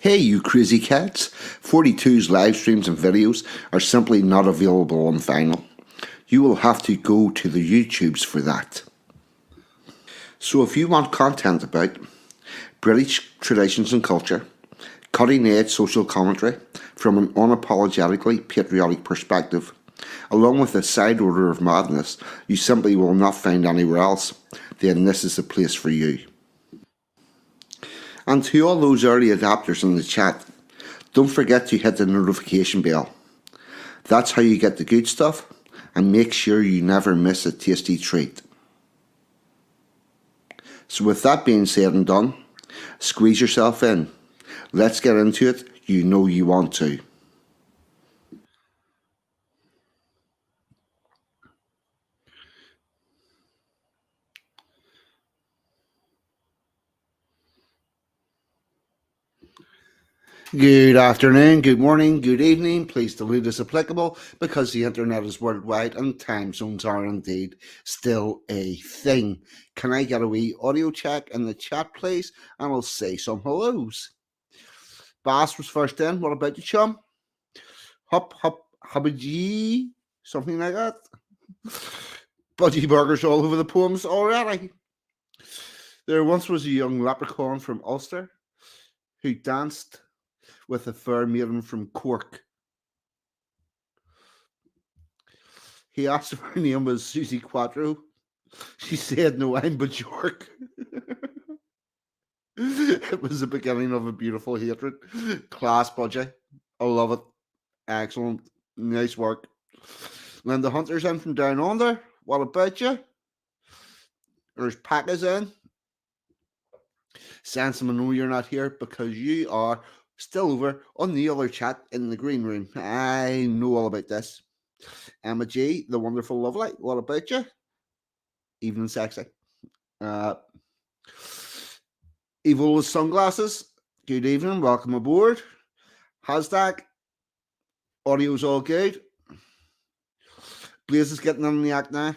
Hey, you crazy cats! 42's live streams and videos are simply not available on vinyl. You will have to go to the YouTubes for that. So if you want content about British traditions and culture, cutting edge social commentary from an unapologetically patriotic perspective, along with a side order of madness you simply will not find anywhere else, then this is the place for you. And to all those early adapters in the chat, don't forget to hit the notification bell. That's how you get the good stuff and make sure you never miss a tasty treat. So with that being said and done, squeeze yourself in. Let's get into it. You know you want to. Good afternoon, good morning, good evening. Please delete as applicable because the internet is worldwide and time zones are indeed still a thing. Can I get a wee audio check in the chat, please? And I'll say some hellos. Bass was first in. What about you, chum? Hop, hubba something like that. Budgie burgers all over the poems already. There once was a young leprechaun from Ulster who danced with a fair maiden from Cork. He asked if her name was Susie Quattro. She said, "No, I'm Bjork." It was the beginning of a beautiful hatred. Class, Budgie. I love it. Excellent. Nice work. Linda Hunter's in from down under. What about you? There's Packers in. Sansom, I know you're not here because you are still over on the other chat in the green room. I know all about this. Emma G, the wonderful lovely. What about you? Evening sexy. Evil with sunglasses. Good evening. Welcome aboard. Hashtag. Audio's all good. Blaze is getting on the act now.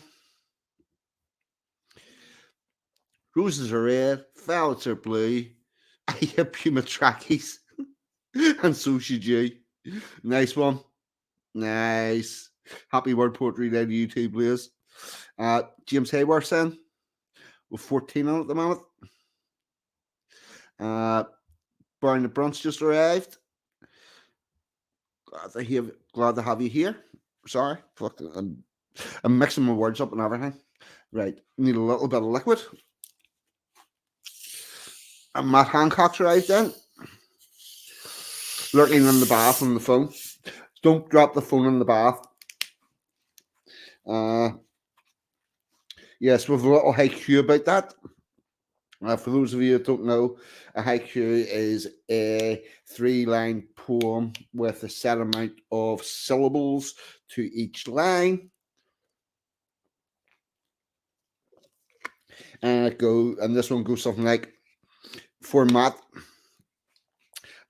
Roses are red. Violets are blue. I hit Puma trackies. And so should you. Nice one. Nice. Happy word poetry day to you too, Blaze. James Hayworth's in with 14 on at the moment. Brian the Brunch just arrived. Glad to have you here. Sorry, I'm mixing my words up and everything. Right, need a little bit of liquid. And Matt Hancock's arrived in. Lurking in the bath on the phone. Don't drop the phone in the bath. Yes, we have a little haiku about that. For those of you that don't know, a haiku is a 3-line poem with a set amount of syllables to each line. And this one goes something like, format,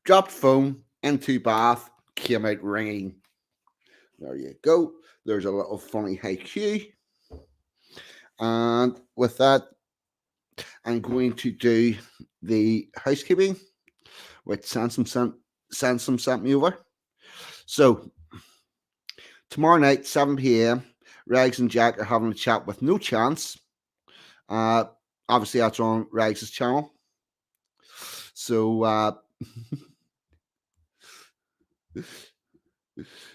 dropped phone into bath, came out ringing. There you go. There's a little funny haiku. And with that, I'm going to do the housekeeping, which Sansom sent me over. So, tomorrow night, 7 p.m., Rags and Jack are having a chat with No Chance. Obviously, that's on Rags' channel. So,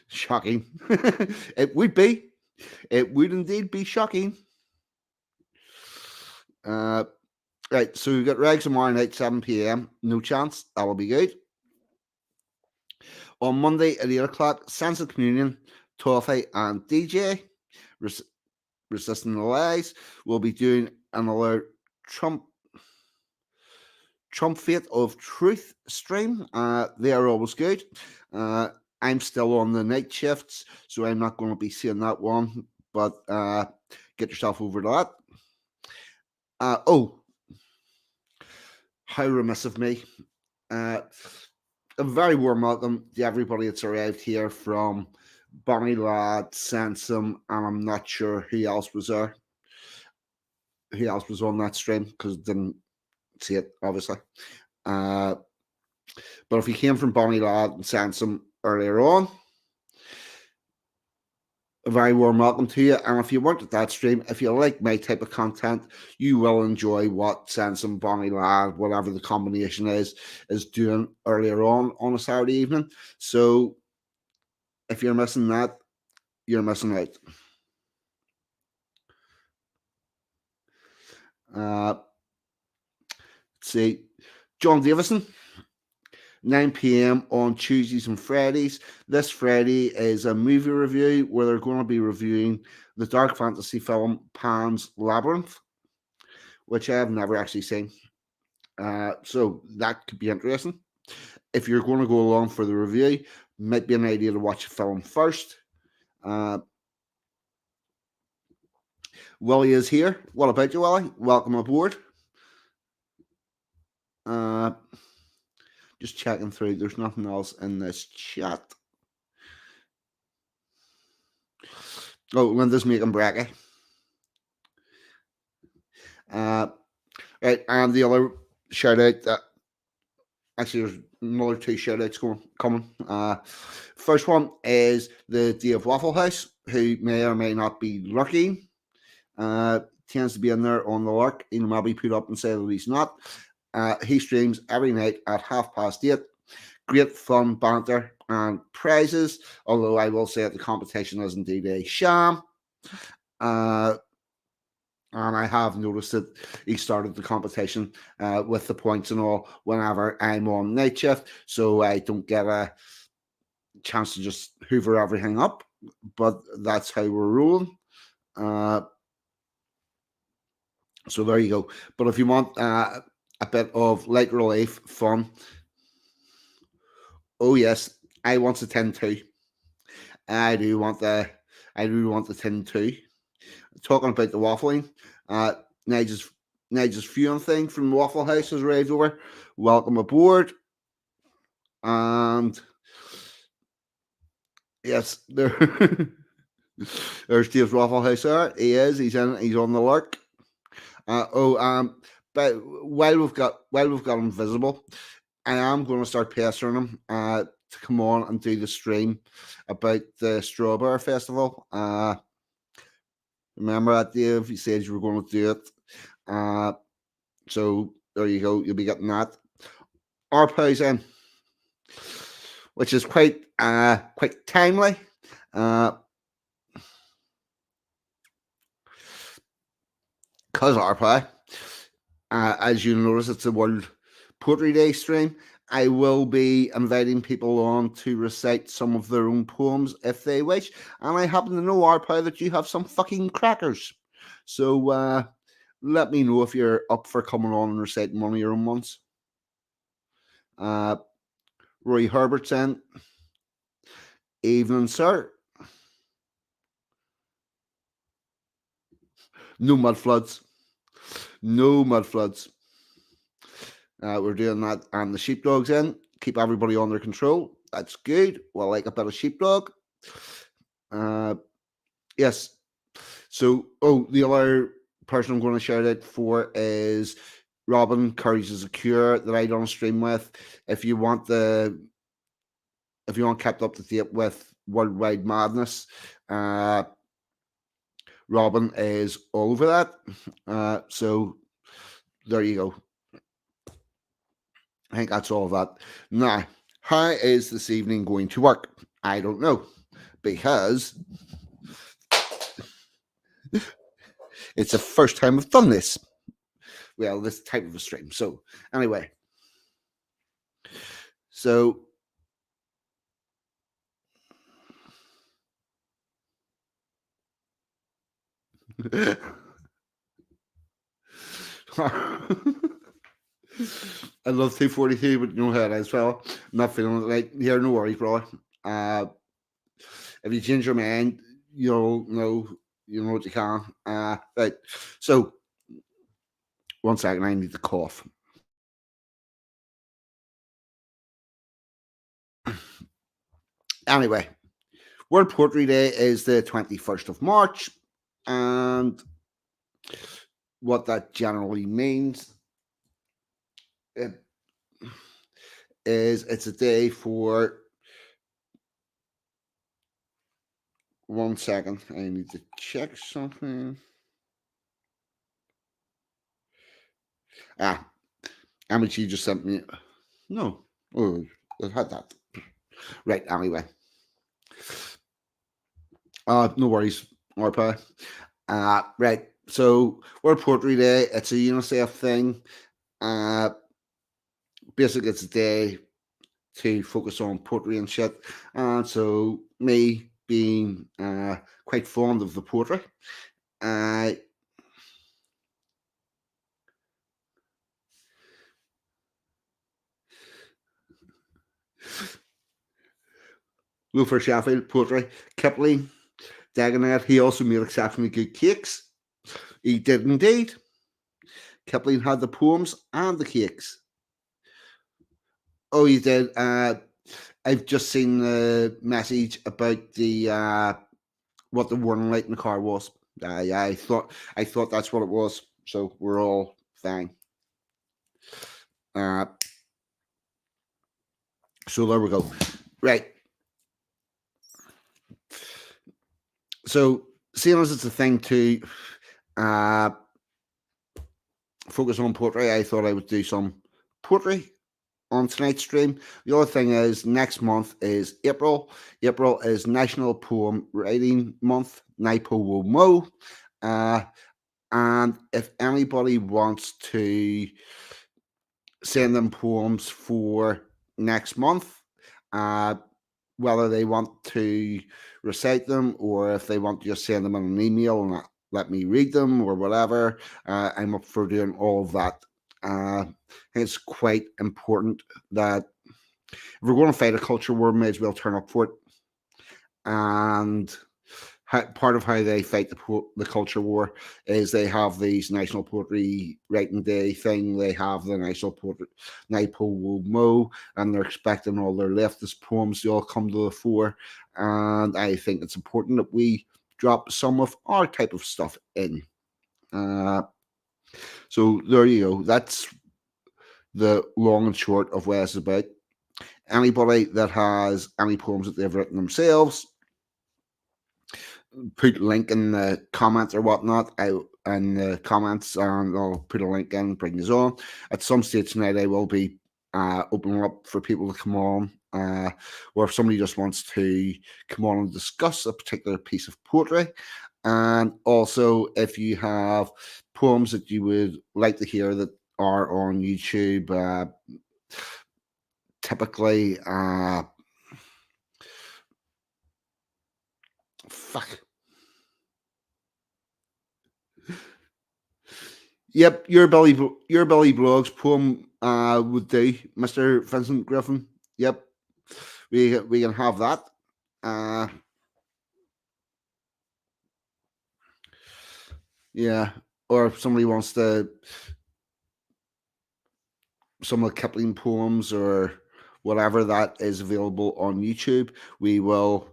shocking. It would be. It would indeed be shocking. Right, so we've got Rags tomorrow night, 7 p.m. No Chance. That'll be good. On Monday at 8 o'clock, Sense of Communion, Toffee, and DJ, Resisting the Lies, will be doing another Trump Fate of Truth stream. They are always good. I'm still on the night shifts, so I'm not going to be seeing that one, but get yourself over to that. How remiss of me. A very warm welcome to everybody that's arrived here from Bonnie Lad, Sansom, and I'm not sure who else was there. Who else was on that stream, because I didn't see it, obviously. But if you came from Bonnie Lad and Sansom earlier on, a very warm welcome to you. And if you weren't at that stream, if you like my type of content, you will enjoy what Sansom, Bonnie Lad, whatever the combination is doing earlier on a Saturday evening. So if you're missing that, you're missing out. Let's see, John Davison, 9 p.m. on Tuesdays and Fridays. This Friday is a movie review where they're going to be reviewing the dark fantasy film Pan's Labyrinth, which I have never actually seen. So that could be interesting. If you're going to go along for the review, might be an idea to watch the film first. Willie is here. What about you, Willie? Welcome aboard. Just checking through. There's nothing else in this chat. Oh, Linda's making bracky. Right, and the other shout out that actually there's another two shout outs coming. First one is the Dave Waffle House, who may or may not be lurking. Tends to be in there on the lurk. He'll maybe put up and say that he's not. He streams every night at 8:30. Great fun, banter, and prizes. Although I will say that the competition is indeed a sham. And I have noticed that he started the competition with the points and all whenever I'm on night shift, so I don't get a chance to just hoover everything up. But that's how we're rolling. So there you go. But if you want a bit of light relief, fun, oh yes, I want the tin too. I do want the tin too. Talking about the waffling, Nigel's viewing thing from Waffle House has arrived over. Welcome aboard. And yes, there's Steve's Waffle House there. He's on the lurk. But while we've got him visible, I am going to start pestering him to come on and do the stream about the Strawberry Festival. Remember that, Dave? You said you were going to do it. So there you go. You'll be getting that. Our prize in, which is quite timely. Because RPI, as you notice, it's a World Poetry Day stream. I will be inviting people on to recite some of their own poems if they wish. And I happen to know, RPI, that you have some fucking crackers. So let me know if you're up for coming on and reciting one of your own ones. Roy Herbertson, evening, sir. No mud floods. No mud floods. We're doing that, and the sheepdog's in. Keep everybody under control. That's good. Well, like a bit of sheepdog. Yes. So, the other person I'm going to shout out for is Robin Courage is a Cure that I don't stream with. If you want kept up to date with Worldwide Madness, Robin is all over that. So there you go. I think that's all of that. Now, how is this evening going to work? I don't know, because it's the first time I've done this. Well, this type of a stream. So anyway, I love 242, but you know how it is, fella. I'm not feeling it right here. No worries, brother. If you change your mind, you'll know what you can. Right. So, 1 second, I need to cough. Anyway, World Poetry Day is the 21st of March, and what that generally means, is it's a day for 1 second. I need to check something. Ah, Amici just sent me. No. Oh, I had that. Right, anyway. No worries, Orpa. Right. So World Poetry Day. It's a UNICEF thing. Uh, Basically, it's a day to focus on poetry and shit. And so, me being quite fond of the poetry, I Wilfred Sheffield poetry, Kipling, Dagonet. He also made exceptionally good cakes. He did indeed. Kipling had the poems and the cakes. Oh, he did. I've just seen the message about the what the warning light in the car was. I thought that's what it was. So we're all fine. Uh, so there we go. Right. So seeing as it's a thing to uh, focus on poetry, I thought I would do some poetry on tonight's stream. The other thing is next month is April. April is National Poem Writing Month, Naipo Mo. And if anybody wants to send them poems for next month, uh, whether they want to recite them or if they want to just send them in an email and let me read them or whatever, I'm up for doing all of that. I think it's quite important that if we're going to fight a culture war, we may as well turn up for it. And part of how they fight the culture war is they have these National Poetry Writing Day thing. They have the National Poetry Naipo Mo, and they're expecting all their leftist poems to all come to the fore. And I think it's important that we drop some of our type of stuff in. Uh, so there you go. That's the long and short of what it's about. Anybody that has any poems that they've written themselves, put a link in the comments or whatnot. In the comments, and I'll put a link in, bring this on. At some stage tonight, I will be opening up for people to come on, or if somebody just wants to come on and discuss a particular piece of poetry. And also, if you have poems that you would like to hear that are on YouTube, typically, fuck. Yep, your Billy Bloggs poem would do, Mr. Vincent Griffin. Yep, we can have that. Uh, yeah, or if somebody wants to some of the Kipling poems or whatever that is available on YouTube, we will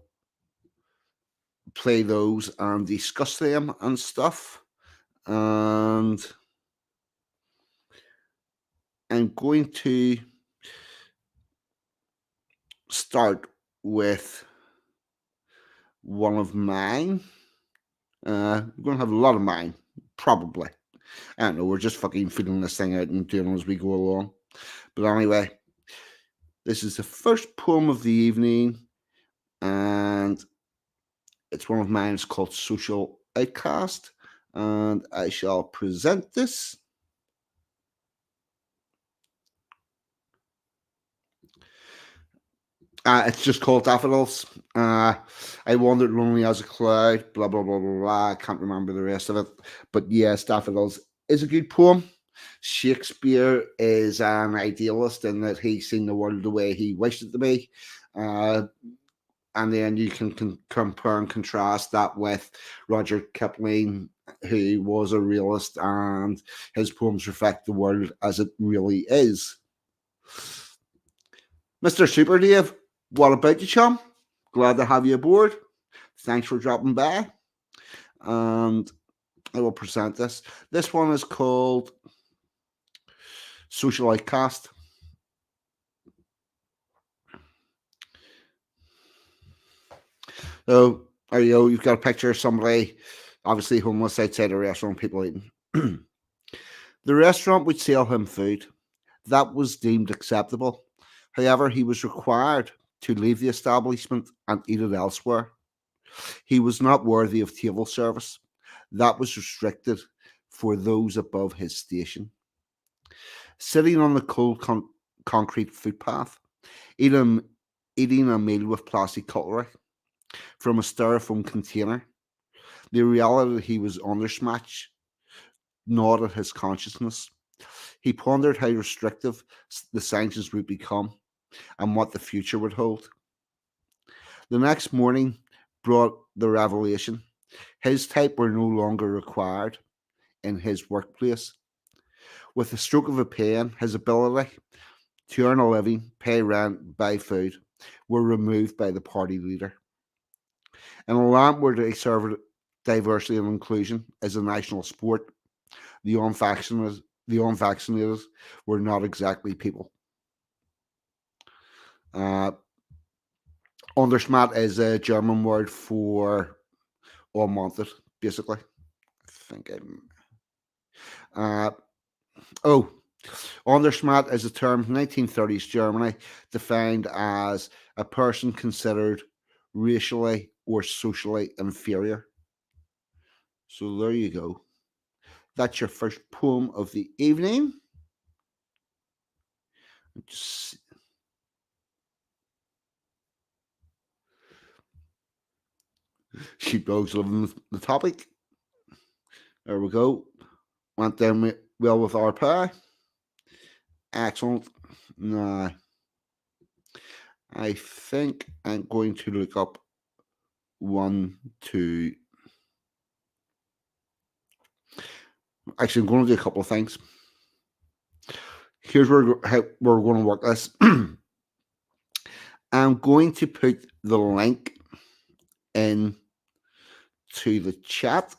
play those and discuss them and stuff. And I'm going to start with one of mine. We're going to have a lot of mine, probably. I don't know. We're just fucking feeling this thing out and doing as we go along. But anyway, this is the first poem of the evening, and it's one of mine. It's called Social Outcast, and I shall present this. It's just called Daffodils. I wandered lonely as a cloud, blah, blah, blah, blah, blah. I can't remember the rest of it. But yes, Daffodils is a good poem. Shakespeare is an idealist in that he's seen the world the way he wished it to be. And then you can compare and contrast that with Roger Kipling, who was a realist, and his poems reflect the world as it really is. Mr. Super Dave, what about you, chum? Glad to have you aboard. Thanks for dropping by. And I will present this. This one is called Social Outcast. So, you've got a picture of somebody, obviously homeless outside a restaurant, people eating. The restaurant would sell him food. That was deemed acceptable. However, he was required to leave the establishment and eat it elsewhere. He was not worthy of table service. That was restricted for those above his station. Sitting on the cold concrete footpath, eating, eating a meal with plastic cutlery from a styrofoam container, the reality that he was undersmatched gnawed at his consciousness. He pondered how restrictive the sanctions would become and what the future would hold. The next morning brought the revelation. His type were no longer required in his workplace. With the stroke of a pen, his ability to earn a living, pay rent, buy food were removed by the party leader. In a land where they serve diversity and inclusion as a national sport, the unvaccinated were not exactly people. Uh, Undersmat is a German word for unwanted, basically. I think I'm. Uh, oh, Undersmat is a term from 1930s Germany defined as a person considered racially or socially inferior. So there you go. That's your first poem of the evening. Just, sheepdogs loving the topic. There we go. Went down well with our pie. Excellent. Now, I think I'm going to look up one, two. Actually, I'm going to do a couple of things. Here's how we're going to work this. I'm going to put the link in to the chat.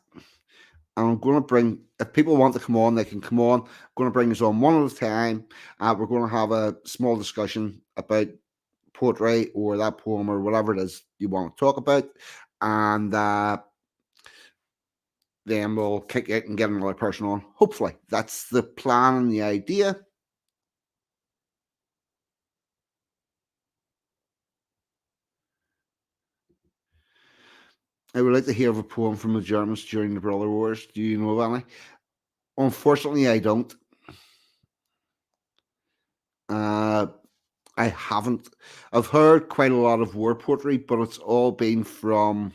I'm going to bring, if people want to come on, they can come on. I'm going to bring us on one at a time. We're going to have a small discussion about poetry or that poem or whatever it is you want to talk about. And then we'll kick it and get another person on. Hopefully, that's the plan and the idea. I would like to hear of a poem from the Germans during the Brother Wars. Do you know of any? Unfortunately, I don't. Uh, I haven't. I've heard quite a lot of war poetry, but it's all been from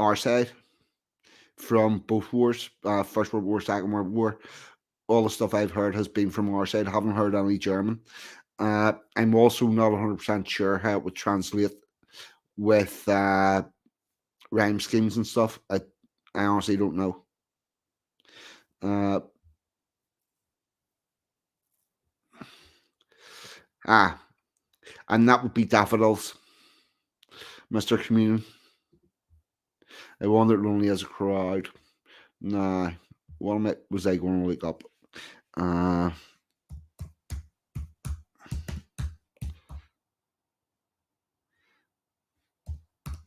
our side, from both wars, First World War, Second World War. All the stuff I've heard has been from our side. I haven't heard any German. I'm also not 100% sure how it would translate with rhyme schemes and stuff. I honestly don't know. Uh, ah, and that would be Daffodils, Mr. Communion. I wandered lonely as a crowd. Nah, what was I going to look up? Uh,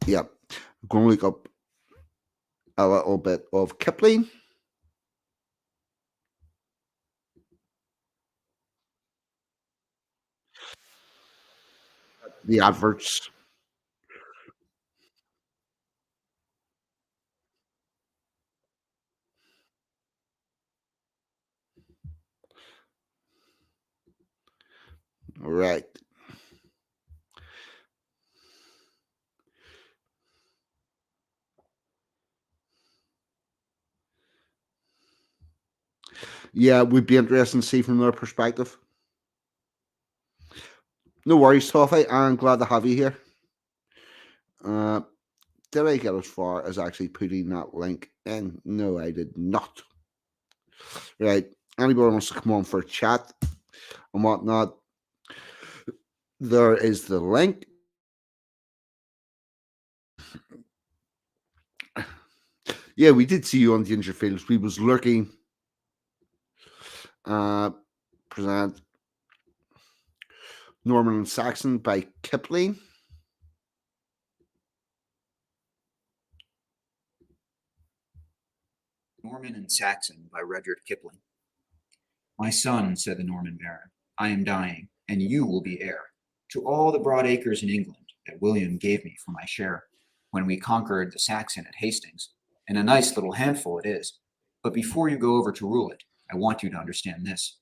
yeah, I'm going to look up a little bit of Kipling. The adverts. Right. Yeah, it would be interesting to see from their perspective. No worries, Toffee. I'm glad to have you here. Uh, did I get as far as actually putting that link in? No, I did not. Right. Anybody wants to come on for a chat and whatnot, there is the link. Yeah, we did see you on Ginger Fields. We was lurking. Uh, present Norman and Saxon by Kipling. Norman and Saxon by Rudyard Kipling. My son, said the Norman baron, I am dying, and you will be heir to all the broad acres in England that William gave me for my share when we conquered the Saxon at Hastings, and a nice little handful it is. But before you go over to rule it, I want you to understand this.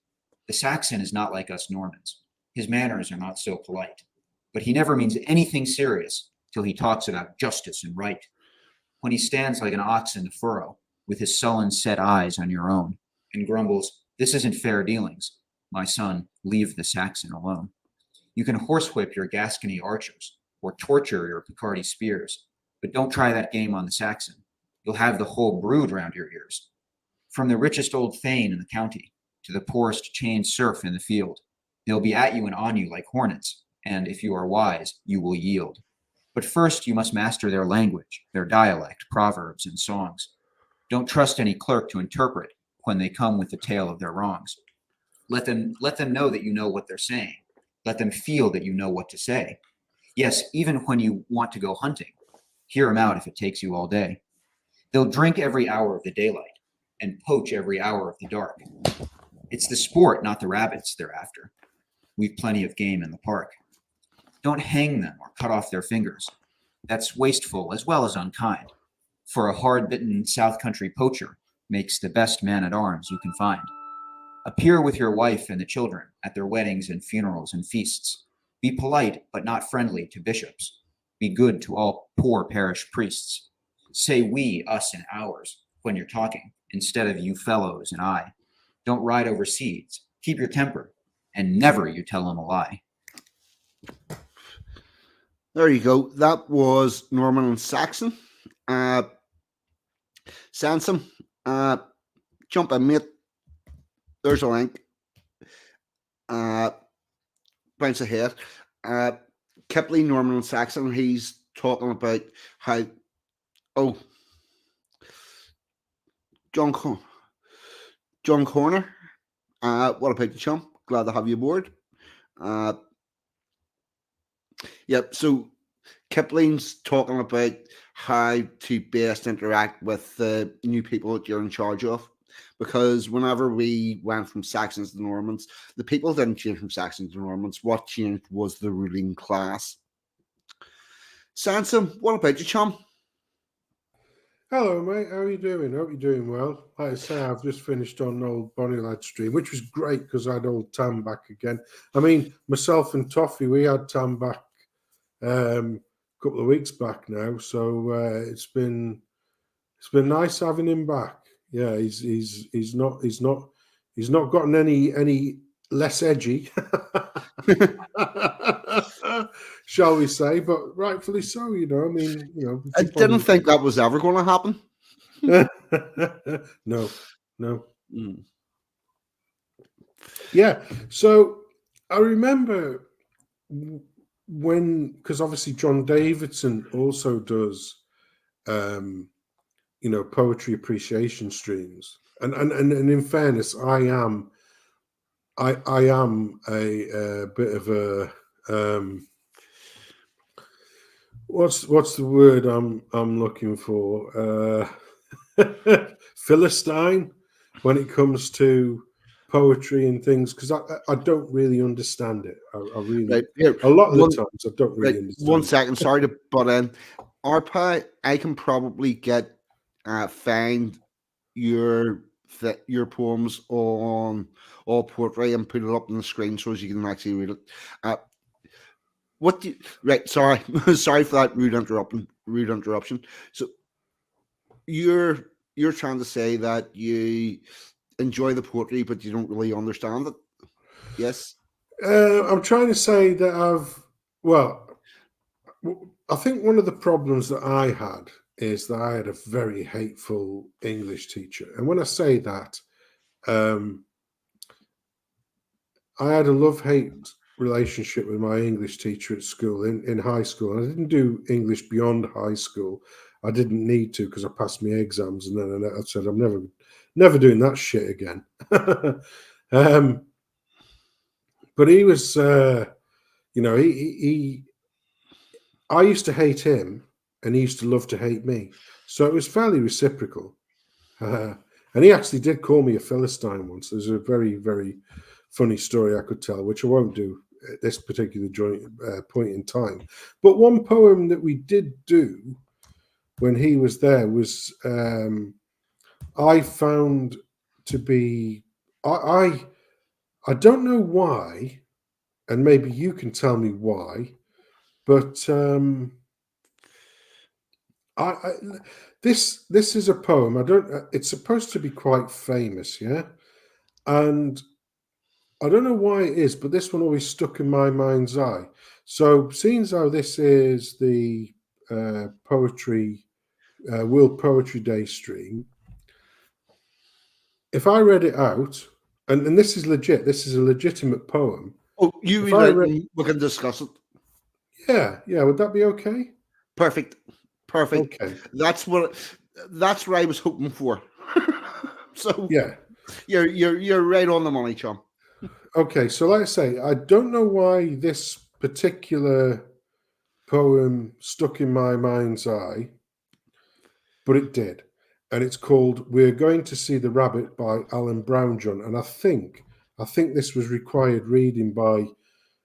The Saxon is not like us Normans. His manners are not so polite, but he never means anything serious till he talks about justice and right. When he stands like an ox in the furrow, with his sullen set eyes on your own, and grumbles, this isn't fair dealings, my son, leave the Saxon alone. You can horsewhip your Gascony archers, or torture your Picardy spears, but don't try that game on the Saxon. You'll have the whole brood round your ears. From the richest old thane in the county to the poorest chained serf in the field, they'll be at you and on you like hornets, and if you are wise, you will yield. But first you must master their language, their dialect, proverbs, and songs. Don't trust any clerk to interpret when they come with the tale of their wrongs. Let them know that you know what they're saying. Let them feel that you know what to say. Yes, even when you want to go hunting, hear them out if it takes you all day. They'll drink every hour of the daylight and poach every hour of the dark. It's the sport, not the rabbits, they're after. We've plenty of game in the park. Don't hang them or cut off their fingers. That's wasteful as well as unkind, for a hard-bitten South Country poacher makes the best man-at-arms you can find. Appear with your wife and the children at their weddings and funerals and feasts. Be polite but not friendly to bishops. Be good to all poor parish priests. Say we, us, and ours when you're talking, instead of you fellows and I. Don't ride over seeds. Keep your temper, and never you tell them a lie. There you go. That was Norman and Saxon. Uh, Sansom, jump in, mate. There's a link. Bounce ahead. Uh, Kipling, Norman and Saxon, he's talking about how, oh, John Corner, what about the chum? Glad to have you aboard. Yep, so Kipling's talking about how to best interact with the new people that you're in charge of. Because whenever we went from Saxons to Normans, the people didn't change from Saxons to Normans. What changed was the ruling class. Sansom, what about you, chum? Hello, mate. How are you doing? Hope you're doing well. Like I say, I've just finished on old Bonnie Lad stream, which was great because I had old Tam back again. I mean, myself and Toffee, we had Tam back a couple of weeks back now, so it's been nice having him back. Yeah, he's not gotten any less edgy, shall we say? But rightfully so. You know, I mean, you know, I didn't think that was ever going to happen. No. Mm. Yeah. So I remember when, because obviously John Davidson also does, you know, poetry appreciation streams, and in fairness, I am a bit of a what's the word I'm looking for? Philistine when it comes to poetry and things, because I don't really understand it. I really, Right, here, a lot of the times I don't really understand. 1 second, sorry to butt in. Arpa, I can probably get find your poems on all poetry and put it up on the screen so as you can actually read it. What do you, right? Sorry, sorry for that rude interruption. So you're trying to say that you enjoy the poetry, but you don't really understand it. Yes. I'm trying to say that I think one of the problems that I had is that I had a very hateful English teacher. And when I say that, I had a love-hate relationship with my English teacher at school, in high school. I didn't do English beyond high school. I didn't need to because I passed my exams, and then I said I'm never doing that shit again. But he was, you know, I used to hate him, and he used to love to hate me. So it was fairly reciprocal. And he actually did call me a Philistine once. There's a very, very funny story I could tell, which I won't do at this particular point in time. But one poem that we did do when he was there was I found to be I don't know why, and maybe you can tell me why, but I this is a poem. I don't. It's supposed to be quite famous, yeah, and I don't know why it is, but this one always stuck in my mind's eye. So, seeing as how this is the World Poetry Day stream, if I read it out, and this is legit, this is a legitimate poem. Oh, you If read I it read, and we can discuss it. yeah, would that be okay? Perfect. Perfect. Okay, That's what I was hoping for. So yeah, you're right on the money, chum. okay. So, like I say, I don't know why this particular poem stuck in my mind's eye, but it did. And it's called "We're Going to See the Rabbit" by Alan Brownjohn. And I think this was required reading by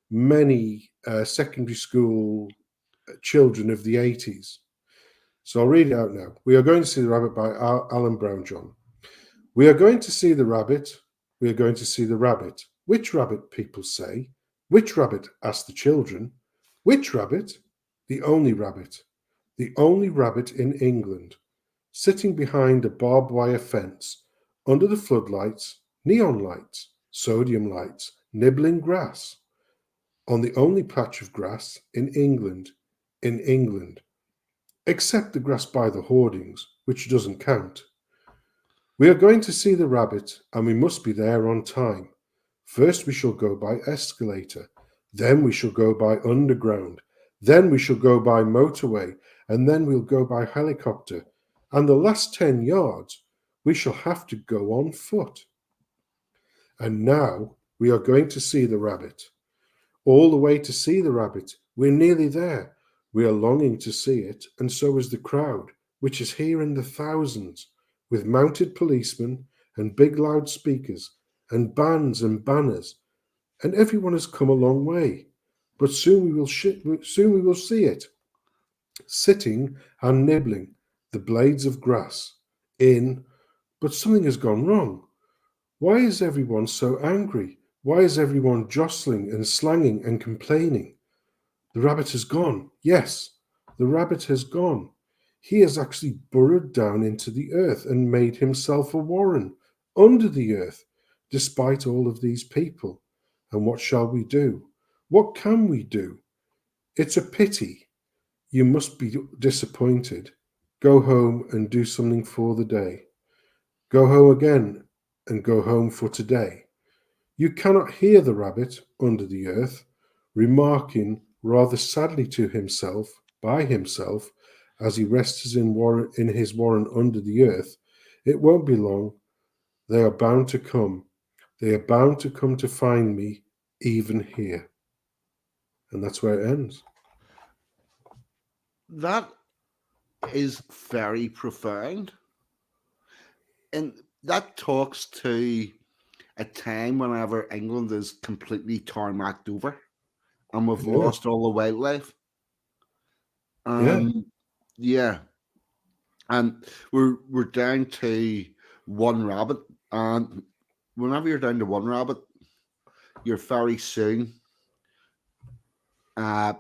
many secondary school children of the 80s. So I'll read it out now. We are going to see the rabbit by Alan Brownjohn. We are going to see the rabbit. We are going to see the rabbit. Which rabbit, people say? Which rabbit? Ask the children. Which rabbit? The only rabbit. The only rabbit in England. Sitting behind a barbed wire fence, under the floodlights, neon lights, sodium lights, nibbling grass. On the only patch of grass in England, except the grass by the hoardings, which doesn't count. We are going to see the rabbit, and we must be there on time. First we shall go by escalator, then we shall go by underground, then we shall go by motorway, and then we'll go by helicopter, and the last 10 yards we shall have to go on foot. And now we are going to see the rabbit. All the way to see the rabbit. We're nearly there. We are longing to see it, and so is the crowd, which is here in the thousands, with mounted policemen and big loudspeakers and bands and banners, and everyone has come a long way. But soon we will see it, sitting and nibbling the blades of grass. But something has gone wrong. Why is everyone so angry? Why is everyone jostling and slanging and complaining? The rabbit has gone. Yes, the rabbit has gone. He has actually burrowed down into the earth and made himself a warren under the earth, despite all of these people. And what shall we do? What can we do? It's a pity. You must be disappointed. Go home and do something for the day. Go home again and go home for today. You cannot hear the rabbit under the earth, remarking rather sadly to himself, by himself, as he rests in his warren under the earth, it won't be long. They are bound to come. They are bound to come to find me, even here. And that's where it ends. That is very profound. And that talks to a time whenever England is completely tarmacked over and we've Yeah. lost all the wildlife. Yeah. And we're down to one rabbit. And whenever you're down to one rabbit, you're very soon going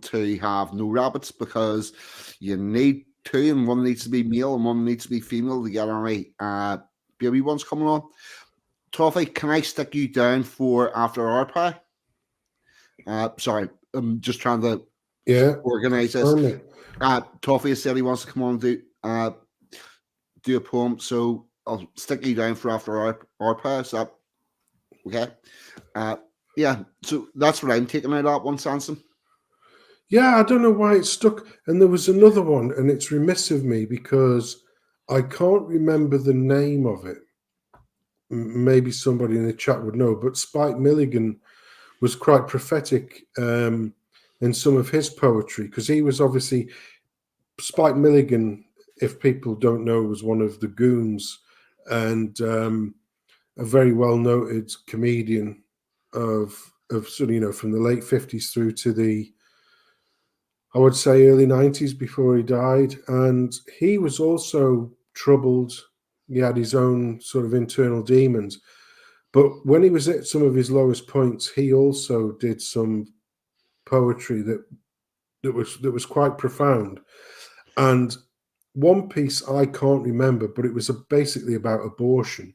to have no rabbits because you need two, and one needs to be male and one needs to be female to get any baby ones coming on. Toffee, can I stick you down for after our pie? Sorry, I'm just trying to organize this. Toffee said he wants to come on and do a poem, so I'll stick you down for after our pie. Is that okay? Yeah, so that's what I'm taking out of that one, Sanson. Yeah, I don't know why it stuck. And there was another one, and it's remiss of me because I can't remember the name of it. Maybe somebody in the chat would know, but Spike Milligan was quite prophetic in some of his poetry because he was obviously Spike Milligan if people don't know, was one of the goons and a very well noted comedian of sort of, from the late 50s through to the, I would say, early 90s before he died. And he was also troubled. He had his own sort of internal demons. But when he was at some of his lowest points, he also did some poetry that was quite profound. And one piece I can't remember, but it was basically about abortion.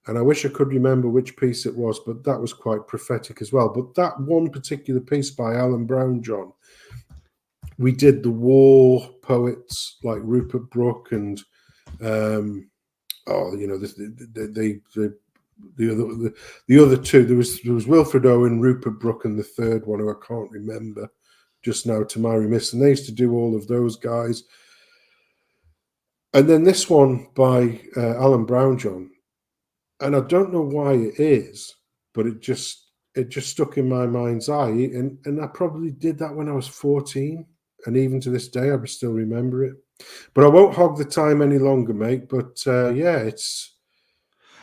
And I wish I could remember which piece it was, but that was quite prophetic as well. But that one particular piece by Alan Brown, John, we did the war poets like Rupert Brooke and the other two. There was Wilfred Owen, Rupert Brooke, and the third one who I can't remember just now to my remiss. And they used to do all of those guys. And then this one by Alan Brown, John, and I don't know why it is, but it just stuck in my mind's eye. And I probably did that when I was 14, and even to this day, I still remember it. But I won't hog the time any longer, mate. But yeah,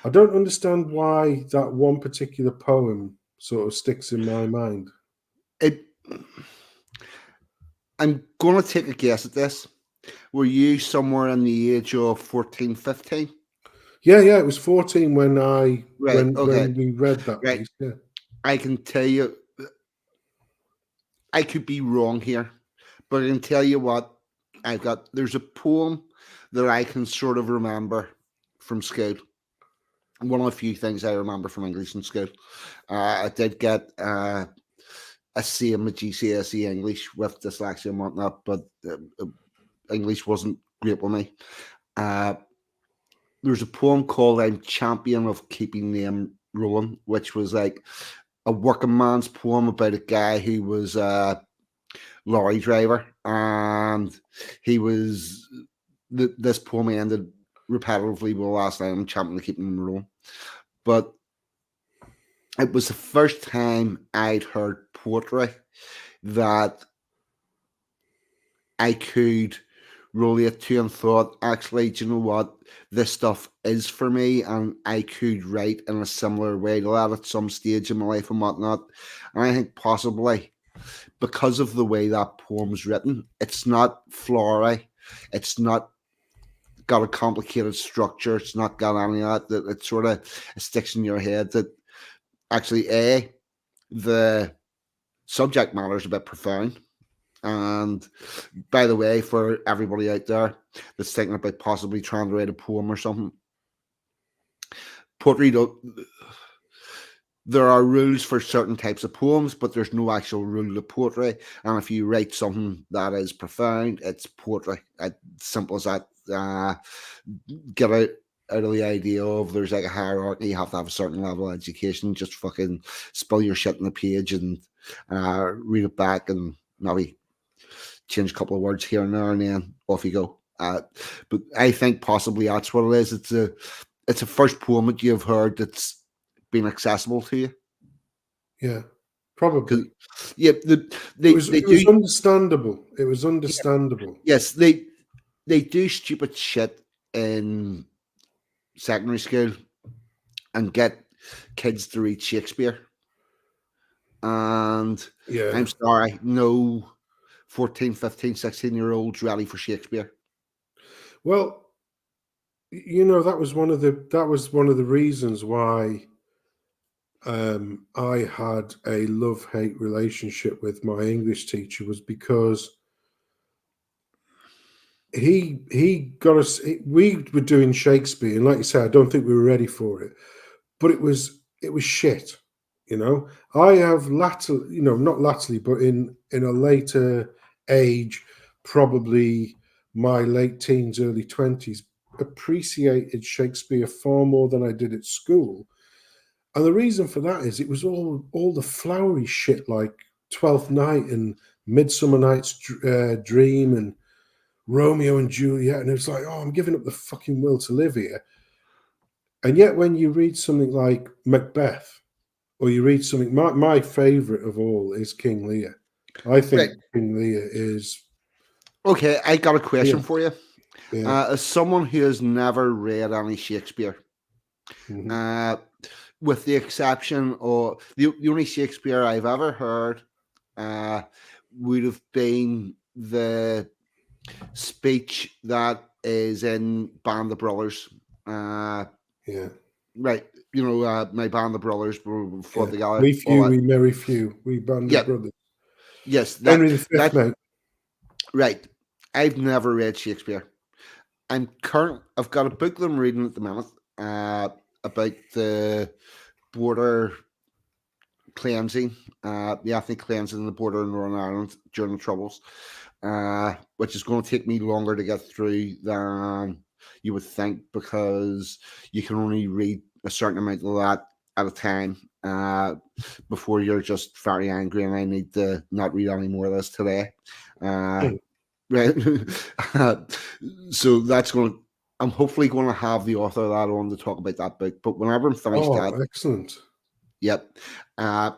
I don't understand why that one particular poem sort of sticks in my mind. I'm going to take a guess at this. Were you somewhere in the age of 14, 15? Yeah, it was 14 when Right, okay. when we read that Right. piece. Yeah. I can tell you, I could be wrong here, but I can tell you what there's a poem that I can sort of remember from school. One of the few things I remember from English in school. I did get a C in my GCSE English with dyslexia and whatnot, but English wasn't great with me. There's a poem called "I'm Champion of Keeping Name Rolling," which was like a working man's poem about a guy who was a lorry driver, and he was this poem ended repetitively with the last line, "I'm champion of keeping them rolling." But it was the first time I'd heard poetry that I could relate to and thought, actually, do you know what? This stuff is for me, and I could write in a similar way to that at some stage in my life and whatnot. And I think possibly because of the way that poem's written, it's not flowery, it's not got a complicated structure, it's not got any of that. It sort of sticks in your head that actually, the subject matter is a bit profound. And by the way, for everybody out there that's thinking about possibly trying to write a poem or something, poetry there are rules for certain types of poems, but there's no actual rule of poetry. And if you write something that is profound, it's poetry. Simple as that. Get out of the idea of there's like a hierarchy. You have to have a certain level of education. Just fucking spill your shit on the page and read it back and maybe change a couple of words here and there, and then off you go. But I think possibly that's what it is. It's a first poem that you've heard that's been accessible to you. Yeah, probably. Yeah, it was understandable. It was understandable. Yes, they do stupid shit in secondary school and get kids to read Shakespeare. And Yeah, I'm sorry, no 14, 15, 16-year-olds ready for Shakespeare. Well, that was one of the reasons why I had a love-hate relationship with my English teacher, was because he got us. We were doing Shakespeare, and like you say, I don't think we were ready for it, but it was shit. I have not latterly, but in a later age, probably my late teens, early 20s, appreciated Shakespeare far more than I did at school. And the reason for that is it was all the flowery shit like Twelfth Night and Midsummer Night's Dream and Romeo and Juliet, and it was like, oh, I'm giving up the fucking will to live here. And yet, when you read something like Macbeth, or you read something, my favorite of all is King Lear. I think King Lear is okay. I got a question for you. Yeah. As someone who has never read any Shakespeare, Mhm. uh, with the exception of the only Shakespeare I've ever heard uh, would have been the speech that is in Band of Brothers. Uh, Yeah. right, my Band of Brothers were fought Yeah. together. We All few, that. we merry few, we band of Yeah, brothers. yes, Henry V, that mate. right. I've never read Shakespeare. I've got a book that I'm reading at the minute about the border cleansing, the ethnic cleansing in the border in Northern Ireland during the Troubles, which is going to take me longer to get through than you would think because you can only read a certain amount of that at a time before you're just very angry and I need to not read any more of this today. Uh, Hmm. right. So that's going to. I'm hopefully going to have the author of that on to talk about that book. But whenever I'm finished that, Oh, excellent. yep. Uh,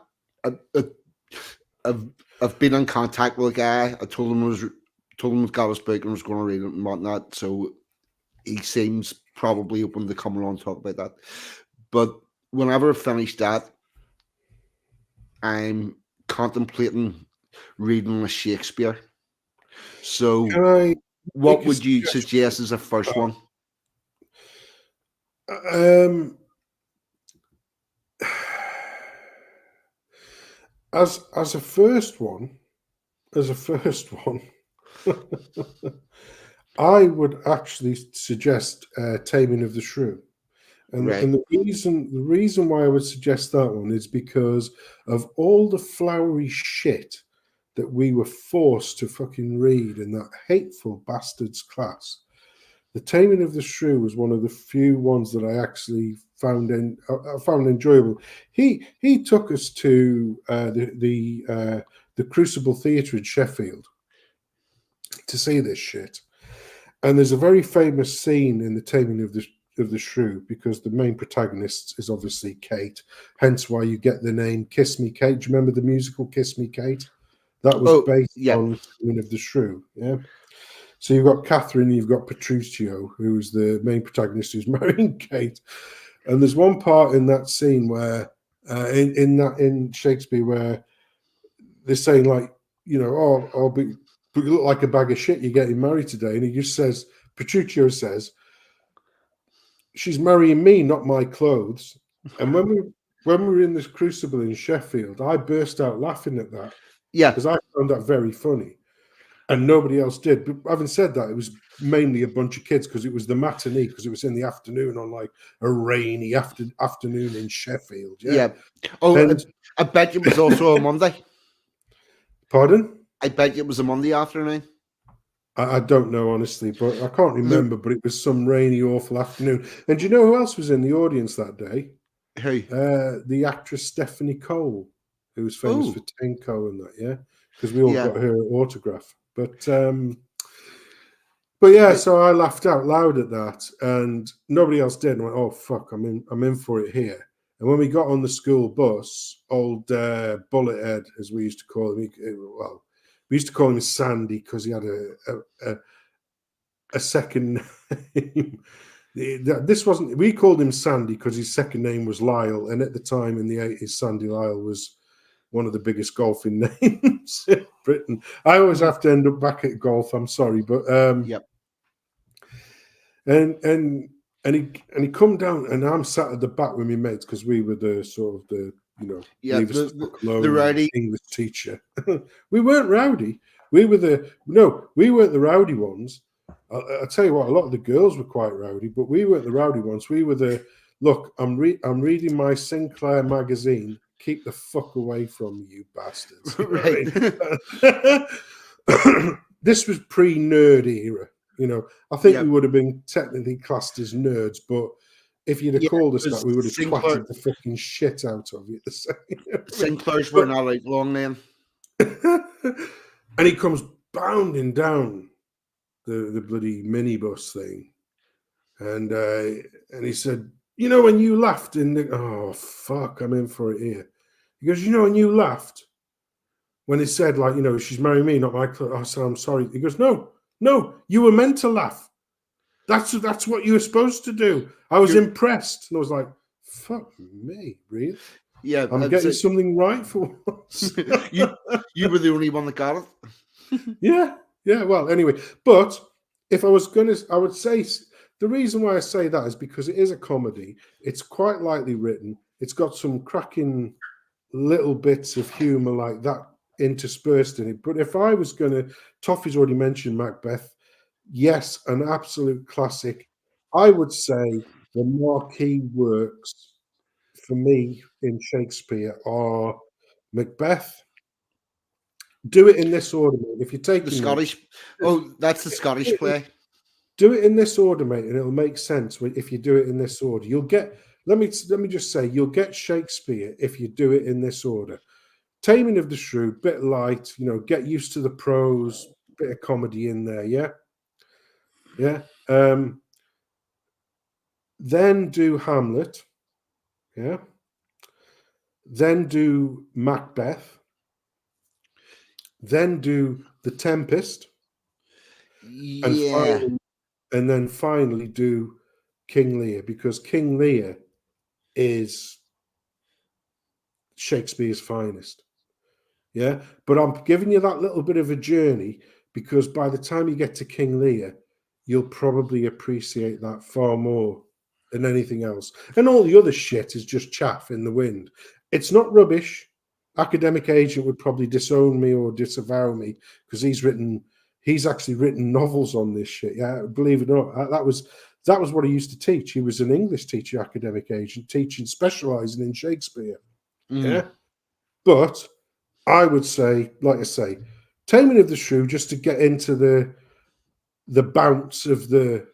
I, I, I've I've been in contact with a guy. Told him he's got his book and was going to read it and whatnot. So he seems probably open to coming on and talk about that. But whenever I finish that, I'm contemplating reading a Shakespeare. So Can I what make a would you suggestion? suggest as a first one? Um, as a first one, I would actually suggest Taming of the Shrew. Right. And the reason why I would suggest that one is because of all the flowery shit that we were forced to fucking read in that hateful bastards class. The Taming of the Shrew was one of the few ones that I actually I found enjoyable. He took us to the Crucible Theatre in Sheffield to see this shit. And there's a very famous scene in the Taming of the Shrew because the main protagonist is obviously Kate, hence why you get the name Kiss Me Kate. Do you remember the musical Kiss Me Kate? That was Oh, based yeah. on the Taming of the Shrew. Yeah. So you've got Catherine, you've got Petruchio, who's the main protagonist who's marrying Kate. And there's one part in that scene where in Shakespeare where they're saying like, oh, but you look like a bag of shit. You're getting married today, and he just says, Petruchio says, she's marrying me, not my clothes. And when we were in this crucible in Sheffield, I burst out laughing at that Yeah. because I found that very funny, and nobody else did. But having said that, it was mainly a bunch of kids because it was the matinee because it was in the afternoon on like a rainy afternoon in Sheffield. Yeah, Yeah. Oh, and I bet it was also a Monday. pardon. I bet it was a Monday afternoon. I don't know honestly, but I can't The, remember. But it was some rainy, awful afternoon. And do you know who else was in the audience that day? who? The actress Stephanie Cole, who was famous for Oh, Tenko and that, yeah, because we all yeah. got her autograph. But yeah, Right. so I laughed out loud at that, and nobody else did. And I went, "Oh fuck, I'm in for it here." And when we got on the school bus, old Bullethead, as we used to call him, well, we used to call him Sandy because he had a second name. This wasn't. We called him Sandy because his second name was Lyle, and at the time in the 80s, Sandy Lyle was one of the biggest golfing names in Britain. I always have to end up back at golf. I'm sorry, but Yep. and and he come down, and I'm sat at the back with my mates because we were the sort of the Yeah. leave us The, the the fuck the alone rowdy. English teacher. We weren't rowdy. We were we weren't the rowdy ones. I tell you what, a lot of the girls were quite rowdy, but we weren't the rowdy ones. We were the look. I'm reading my Sinclair magazine. Keep the fuck away from me, you bastards. You know Right. what I mean? This was pre-nerd era. I think we Yep. would have been technically classed as nerds, but if you'd have Yeah. called us that, Because we would have Sinclair twatted the fucking shit out of you. You know what I mean? Sinclairs were But not out long then. and he comes bounding down the bloody minibus thing, and he said, when you laughed in the oh fuck, I'm in for it here. He goes, when you laughed when he said like, she's marrying me, not my. I said, I'm sorry. He goes, no, you were meant to laugh. That's what you were supposed to do. I was impressed, and I was like, "Fuck me, really? Yeah, I'm getting something right for once." you were the only one that got it. Yeah, yeah. Well, anyway, but if I was going to, I would say the reason why I say that is because it is a comedy. It's quite lightly written. It's got some cracking little bits of humour like that interspersed in it. But if I was going to, Toffee's already mentioned Macbeth. Yes, an absolute classic. I would say the marquee works for me in Shakespeare are Macbeth. Do it in this order, mate. If you're The taking notes, Scottish. Oh, that's the Scottish play. do it in this order, mate, and it'll make sense if you do it in this order. You'll get. Let me just say, you'll get Shakespeare if you do it in this order. Taming of the Shrew, bit light, get used to the prose, bit of comedy in there, yeah? Yeah. Then do Hamlet, yeah? Then do Macbeth, then do The Tempest, and Yeah. then finally do King Lear, because King Lear is Shakespeare's finest. Yeah. But I'm giving you that little bit of a journey because by the time you get to King Lear, you'll probably appreciate that far more than anything else. And all the other shit is just chaff in the wind. It's not rubbish. Academic Agent would probably disown me or disavow me because he's actually written novels on this shit. Yeah, believe it or not, that was what he used to teach. He was an English teacher, Academic Agent, teaching, specializing in Shakespeare. Mm. Yeah. But I would say, like I say, Taming of the Shrew, just to get into the bounce of the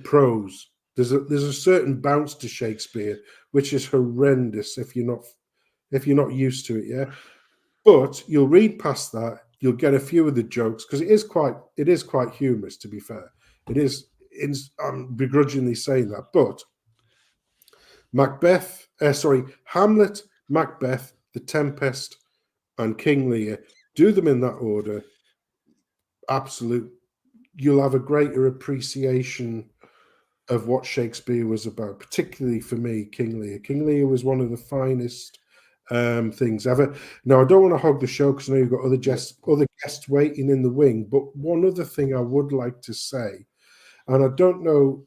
prose. There's a certain bounce to Shakespeare which is horrendous if you're not used to it. Yeah, but you'll read past that, you'll get a few of the jokes because it is quite humorous. To be fair, it is. I'm begrudgingly saying that, but Hamlet, Macbeth, The Tempest, and King Lear. Do them in that order. Absolute. You'll have a greater appreciation of what Shakespeare was about, particularly for me, King Lear. King Lear was one of the finest things ever. Now, I don't want to hog the show because I know you've got other guests waiting in the wing. But one other thing I would like to say, and I don't know,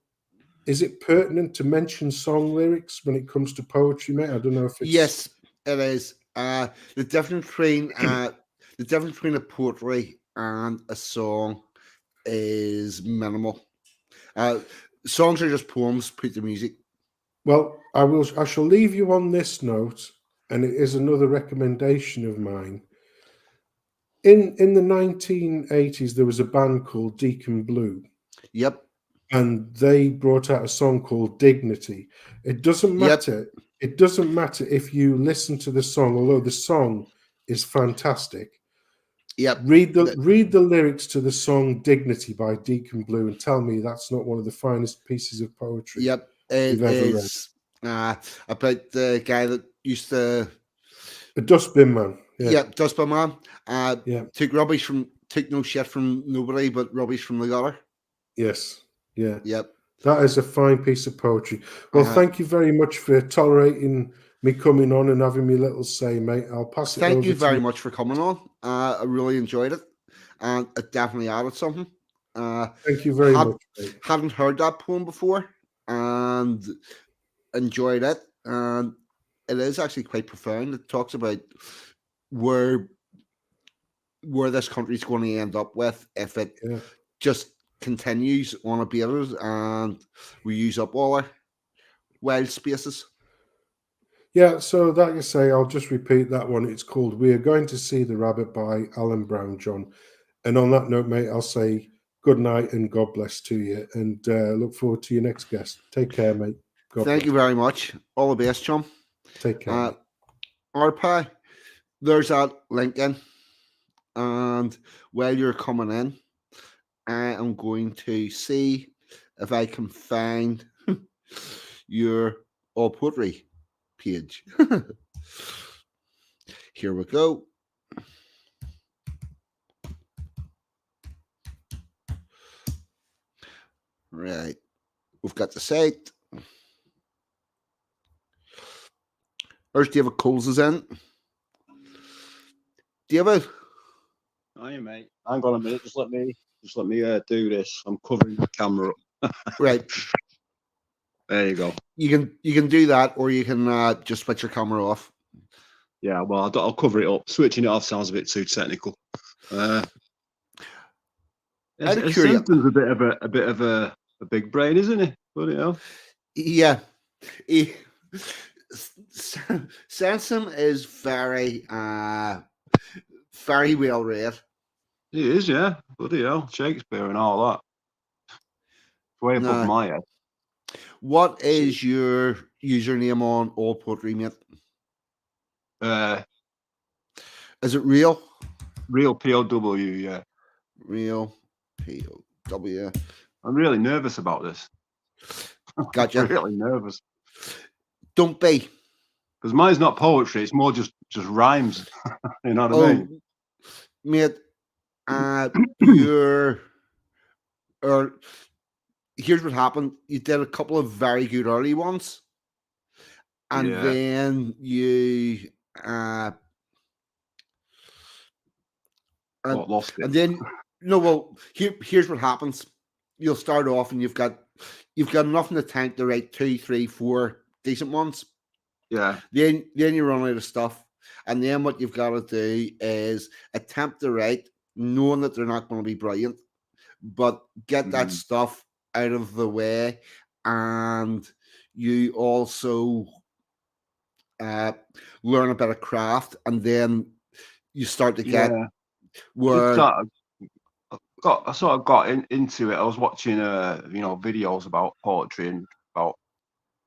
is it pertinent to mention song lyrics when it comes to poetry, mate? I don't know if it's. Yes, it is. The difference between a poetry and a song is minimal. Uh, Songs are just poems put to music. Well, I shall leave you on this note, and it is another recommendation of mine. In the 1980s, there was a band called Deacon Blue, Yep. and they brought out a song called Dignity. It doesn't Yep. matter. It doesn't matter if you listen to the song, although the song is fantastic. Yep. Read the lyrics to the song Dignity by Deacon Blue and tell me that's not one of the finest pieces of poetry Yep. you've It ever read. is about the guy that used to. A dustbin man. Yeah. Yep, Dustbin Man. Yeah. Took no shit from nobody, but rubbish from the gutter. Yes. Yeah. Yep. That is a fine piece of poetry. Well, thank you very much for tolerating me coming on and having me little say, mate. I'll pass it over Thank you to very you. much for coming on. I really enjoyed it, and it definitely added something. Thank you very much, mate. Hadn't heard that poem before, and enjoyed it. And it is actually quite profound. It talks about where this country's going to end up with if it just continues on a basis and we use up all our wild spaces. Yeah, so like I say, I'll just repeat that one. It's called We Are Going to See the Rabbit by Alan Brown, John. And on that note, mate, I'll say good night and God bless to you. And look forward to your next guest. Take care, mate. Thank you very much. All the best, chum. Take care. RPI, there's that link in. And while you're coming in, I am going to see if I can find your all poetry page. Here we go. Right. We've got the site. Where's David Coles is in? David? Hi, mate. Hang on a minute. Just let me do this. I'm covering the camera up. Right. There you go. You can do that, or you can just switch your camera off. Yeah, well, I'll cover it up. Switching it off sounds a bit too technical. Simpson's a bit of a big brain, isn't he? But you know. Yeah. Sansom is very well read. He is, yeah. Bloody hell, Shakespeare and all that. It's way above my head. What is your username on All Poetry, mate? Is it real? Real POW, yeah. Real POW. I'm really nervous about this. Gotcha. I'm really nervous. Don't be. Because mine's not poetry, it's more just rhymes. You know what I mean? Mate, here's what happened. You did a couple of very good early ones. And then you lost it. And then here's what happens. You'll start off and you've got enough in the tank to write 2, 3, 4 decent ones. Yeah. Then you run out of stuff. And then what you've got to do is attempt to write, knowing that they're not going to be brilliant, but get that stuff out of the way. And you also learn a bit of craft, and then you start to get where I sort of got into it. I was watching videos about poetry and about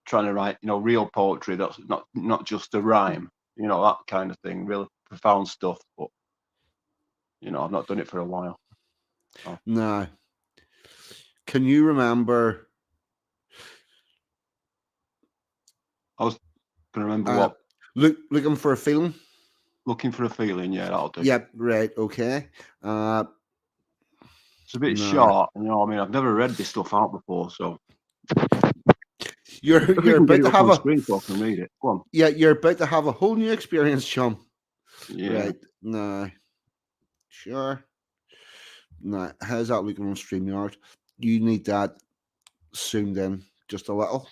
trying to write real poetry that's not just a rhyme, that kind of thing, really profound stuff. But I've not done it for a while. So. No. Can you remember? I was going to remember what? Looking for a feeling. Looking for a feeling, yeah, that'll do. Yep, right, okay. It's a bit short, I've never read this stuff out before, so you're about to have a screen so I can read it. Go on. Yeah, you're about to have a whole new experience, chum. Yeah. Right. No. Sure. No. How's that looking on StreamYard? You need that zoomed in just a little.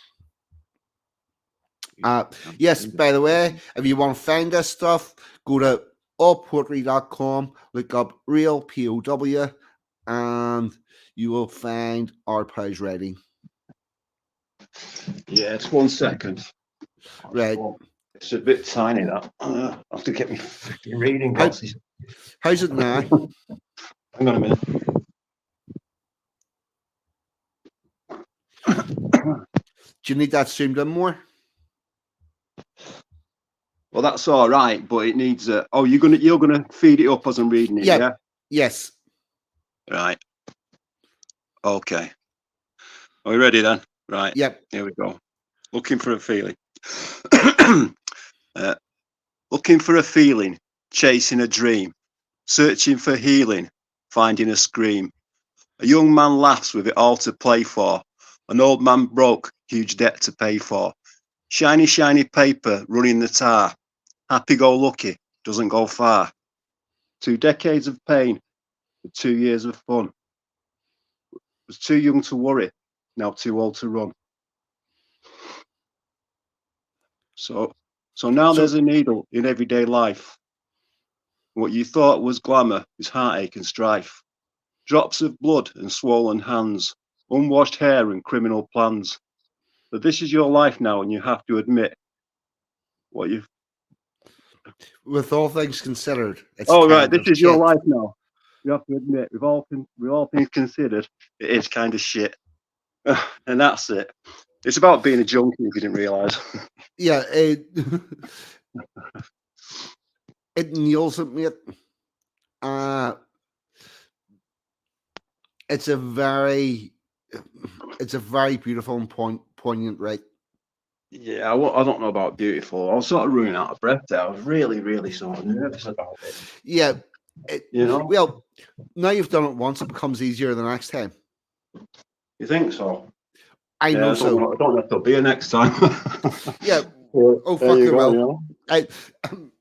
Yes, by the way, if you want to find this stuff, go to allpoetry.com, look up real POW, and you will find our page writing. Yeah, it's 1 second. Right. It's a bit tiny, that. I have to get my reading glasses. How's it now? Hang on a minute. Do you need that zoomed in more? Well, that's all right, but it needs a. Oh, you're gonna feed it up as I'm reading it, yeah? Yes. Right. Okay. Are we ready then? Right. Yep. Here we go. Looking for a feeling. Looking for a feeling, chasing a dream, searching for healing, finding a scream. A young man laughs with it all to play for. An old man broke, huge debt to pay for. Shiny, shiny paper, running the tar. Happy-go-lucky, doesn't go far. 2 decades of pain, for 2 years of fun. Was too young to worry, now too old to run. So now there's a needle in everyday life. What you thought was glamour is heartache and strife. Drops of blood and swollen hands, unwashed hair and criminal plans. But this is your life now, and you have to admit what you've. With all things considered, it's right. This is your life now. You have to admit, with all things considered, it is kind of shit, and that's it. It's about being a junkie, if you didn't realise. Yeah, it nails it, mate. It's a very beautiful and poignant, right? Yeah, I don't know about beautiful. I was sort of running out of breath there. I was really, really sort of nervous about it. Yeah, Well, now you've done it once, it becomes easier the next time. You think so? I Yeah, know I so. don't know if there'll be a next time. Yeah. Well, Oh there fuck, you there go. will. You know. I,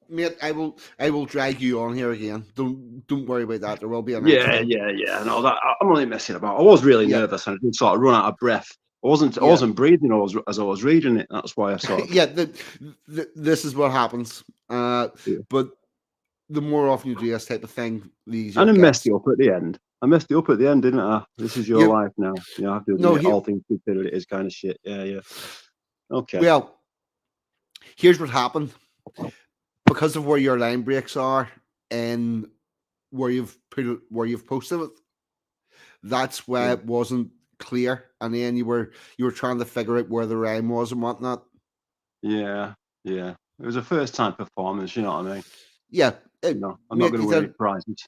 mate, I will drag you on here again. Don't worry about that. There will be a next Yeah, time. yeah, yeah. No, I'm only messing about. I was really Yeah, nervous and I did sort of run out of breath. I yeah, wasn't breathing as I was reading it. That's why I sort of. yeah. This is what happens. Yeah. But the more often you do this type of thing, the easier And I it messed gets. you up at the end. I messed you up at the end, didn't I? This is your Yeah. life now. You know, I have to No. admit, all things considered, it is kind of shit. Yeah, yeah. Okay. Well, here's what happened. Because of where your line breaks are and where you've put it, where you've posted it, that's why Yeah. it wasn't clear. And then you were trying to figure out where the rhyme was and whatnot. Yeah, yeah. It was a first time performance. You know what I mean? Yeah, You know, I'm not mate, going to you win any did. prizes.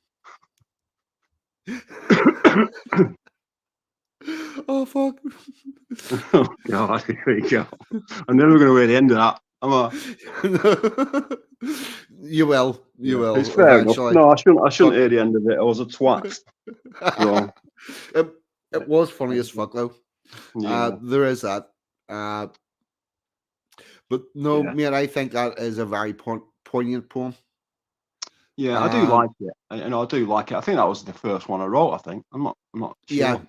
Oh fuck! Oh God, here we go. I'm never going to hear the end of that. Am I? You will. You Yeah, it's will fair enough. eventually. No, I shouldn't. I shouldn't But hear the end of it. I was a twat. So it, it was funny as fuck though. yeah, There is that. Uh, but no, yeah, mate, I think that is a very poignant poem. yeah. I do Um, like it. I do like it. I think that was the first one I wrote. I think. I'm not yeah, sure.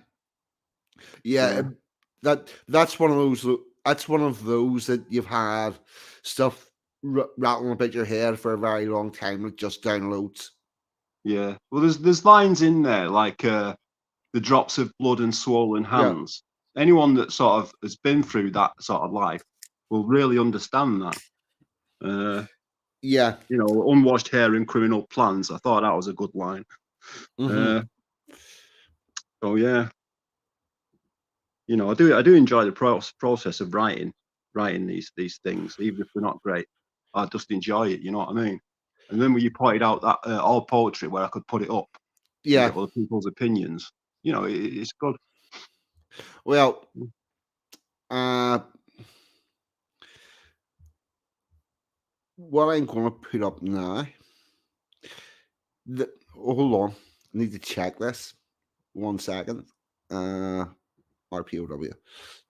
yeah. That's one of those. That's one of those that you've had stuff rattling about your head for a very long time. It just downloads. Yeah. Well, there's lines in there like the drops of blood and swollen Yeah, hands. Anyone that sort of has been through that sort of life will really understand that. Uh, yeah. you know, unwashed hair and criminal plans. I thought that was a good line. Hmm. Uh, so yeah, you know, I do enjoy the process of writing these things, even if they're not great. I just enjoy it. You know what I mean? And then when you pointed out that all poetry where I could put it up and Yeah. get other people's opinions, you know, it's good. Well, uh, what I'm going to put up now. Hold on. I need to check this. 1 second. Uh, RPOW.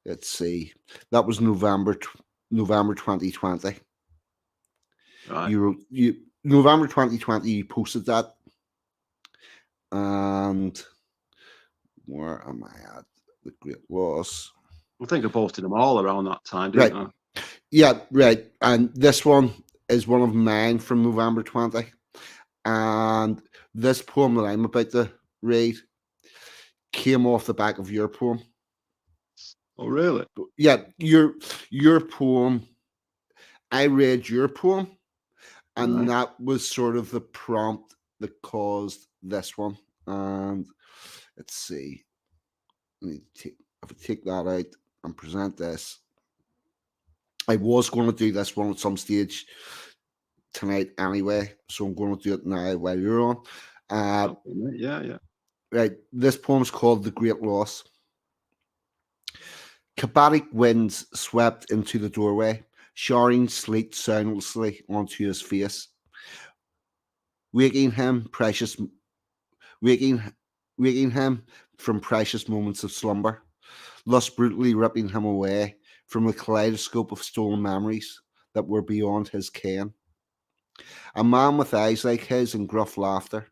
Let's see. That was November 2020. Right. You wrote you November 2020. You posted that, and where am I at? The Great Loss. I think I posted them all around that time, didn't Right. I? Yeah. Right. And this one is one of mine from November 20. And this poem that I'm about to read came off the back of your poem. Oh, really? Yeah, your poem. I read your poem, and Right. that was sort of the prompt that caused this one. And let's see, if I take that out and present this, I was going to do this one at some stage tonight anyway, so I'm going to do it now while you're on. Uh, Okay, mate. Yeah, yeah. right, this poem's called "The Great Loss." Cabatic winds swept into the doorway, showering sleet soundlessly onto his face, waking him precious, waking, waking him from precious moments of slumber, thus brutally ripping him away from the kaleidoscope of stolen memories that were beyond his ken. A man with eyes like his and gruff laughter,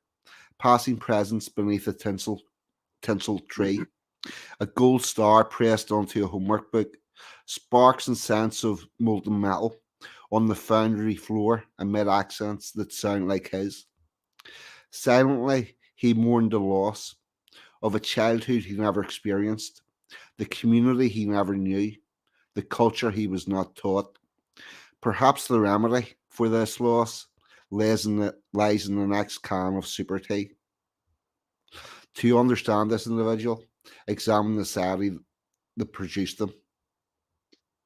passing presents beneath a tinseled tree, a gold star pressed onto a homework book, sparks and scents of molten metal on the foundry floor amid accents that sound like his. Silently, he mourned the loss of a childhood he never experienced, the community he never knew, the culture he was not taught. Perhaps the remedy for this loss lies in the next can of super tea. To understand this individual, examine the society that produced them.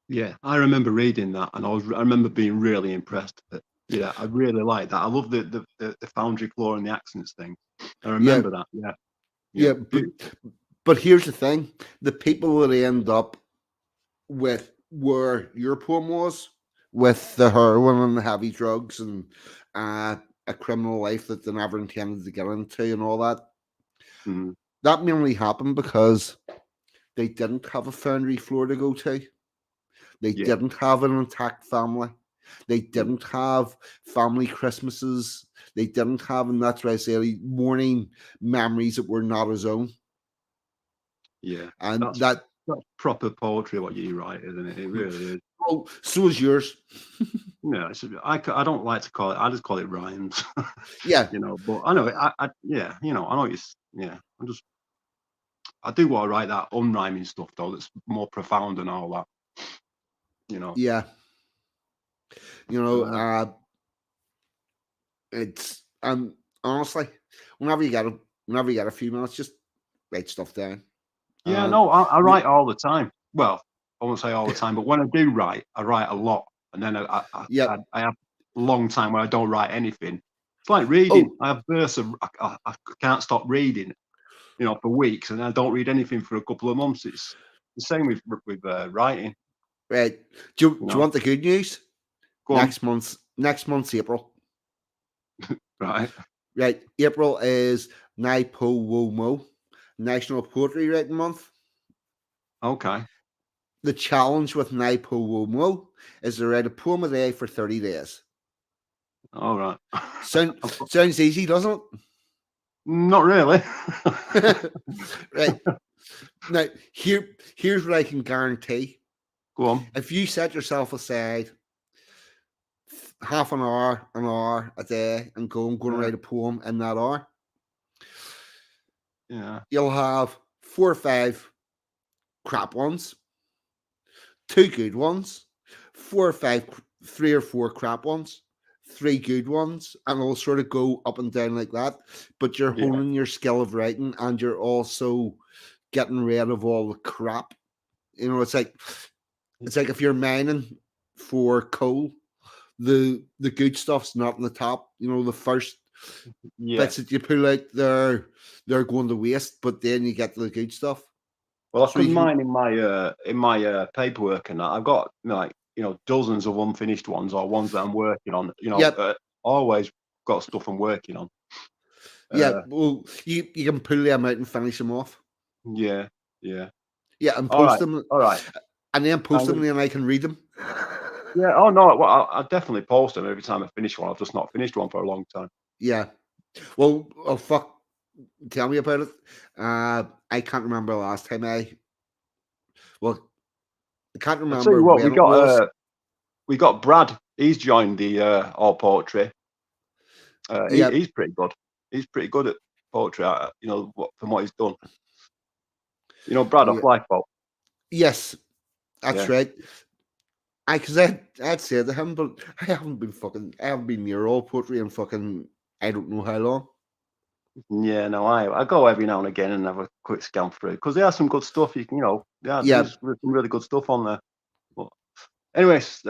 Yeah, I remember reading that, and I remember being really impressed. Yeah, I really like that. I love the foundry floor and the accents thing. I Yeah, remember that. Yeah, yeah, yeah, but beautiful. but here's the thing: the people that end up with where your poem was, with the heroin and the heavy drugs and uh, a criminal life that they never intended to get into and all that, Mm, that mainly happened because They didn't have a foundry floor to go to. They Yeah. didn't have an intact family. They Yeah. didn't have family Christmases. They didn't have, and that's why I say, morning memories that were not his own. Yeah. And That's proper poetry what you write, isn't it? It Hmm. really is. oh, so is yours. No, I don't like to call it. I just call it rhymes. Yeah, But I know it. Yeah, I know it's yeah. I do want to write that unrhyming stuff though. That's more profound and all that. yeah. Uh, It's honestly, whenever you get a few minutes, just write stuff down. yeah, Um, no, I we, write all the time. Well, I won't say all the time, but when I do write, I write a lot, and then yep. I have a long time where I don't write anything. It's like reading. Oh, I have bursts of I can't stop reading, for weeks, and I don't read anything for a couple of months. It's the same with writing. right. Do you You want the good news? Go on, Next month's April. right? Right. April is NaPoWoMo, National Poetry Writing Month. Okay, The challenge with NaPoWoMo is to write a poem a day for 30 days. all right. Sounds easy, doesn't Not really. it? Right. Now, here's what I can guarantee. Go on. If you set yourself aside half an hour a day and I'm going to Yeah. write a poem in that hour, Yeah. you'll have 4 or 5 crap ones, 2 good ones, 4 or 5, 3 or 4 crap ones, 3 good ones, and it'll sort of go up and down like that. But you're Yeah. honing your skill of writing, and you're also getting rid of all the crap. It's like if you're mining for coal, the good stuff's not in the top. The first Yeah. bits that you pull out, they're going to waste, but then you get to the good stuff. Well, I So could you can, mine in my paperwork, and that I've got dozens of unfinished ones or ones that I'm working on. Yep. Always got stuff I'm working on. Yeah, well, you can pull them out and finish them off. Yeah, yeah. Yeah, and All post right, them, all right. and then post I'm them, gonna, and then I can read them. yeah. Oh no, well, I definitely post them every time I finish one. I've just not finished one for a long time. Yeah. Well, oh fuck, tell me about it. I can't remember the last time Well, I can't I tell remember you what, when it was. we got Brad. He's joined the all poetry. Yeah, He's pretty good. He's pretty good at poetry. From what he's done. Brad off yeah, Lifeboat. yes, that's Yeah. right. Because I'd said to him, but I haven't been near all poetry in fucking I don't know how long. Yeah, no, I go every now and again and have a quick scan through because there are some good stuff. Yeah, There's some really good stuff on there. But anyways,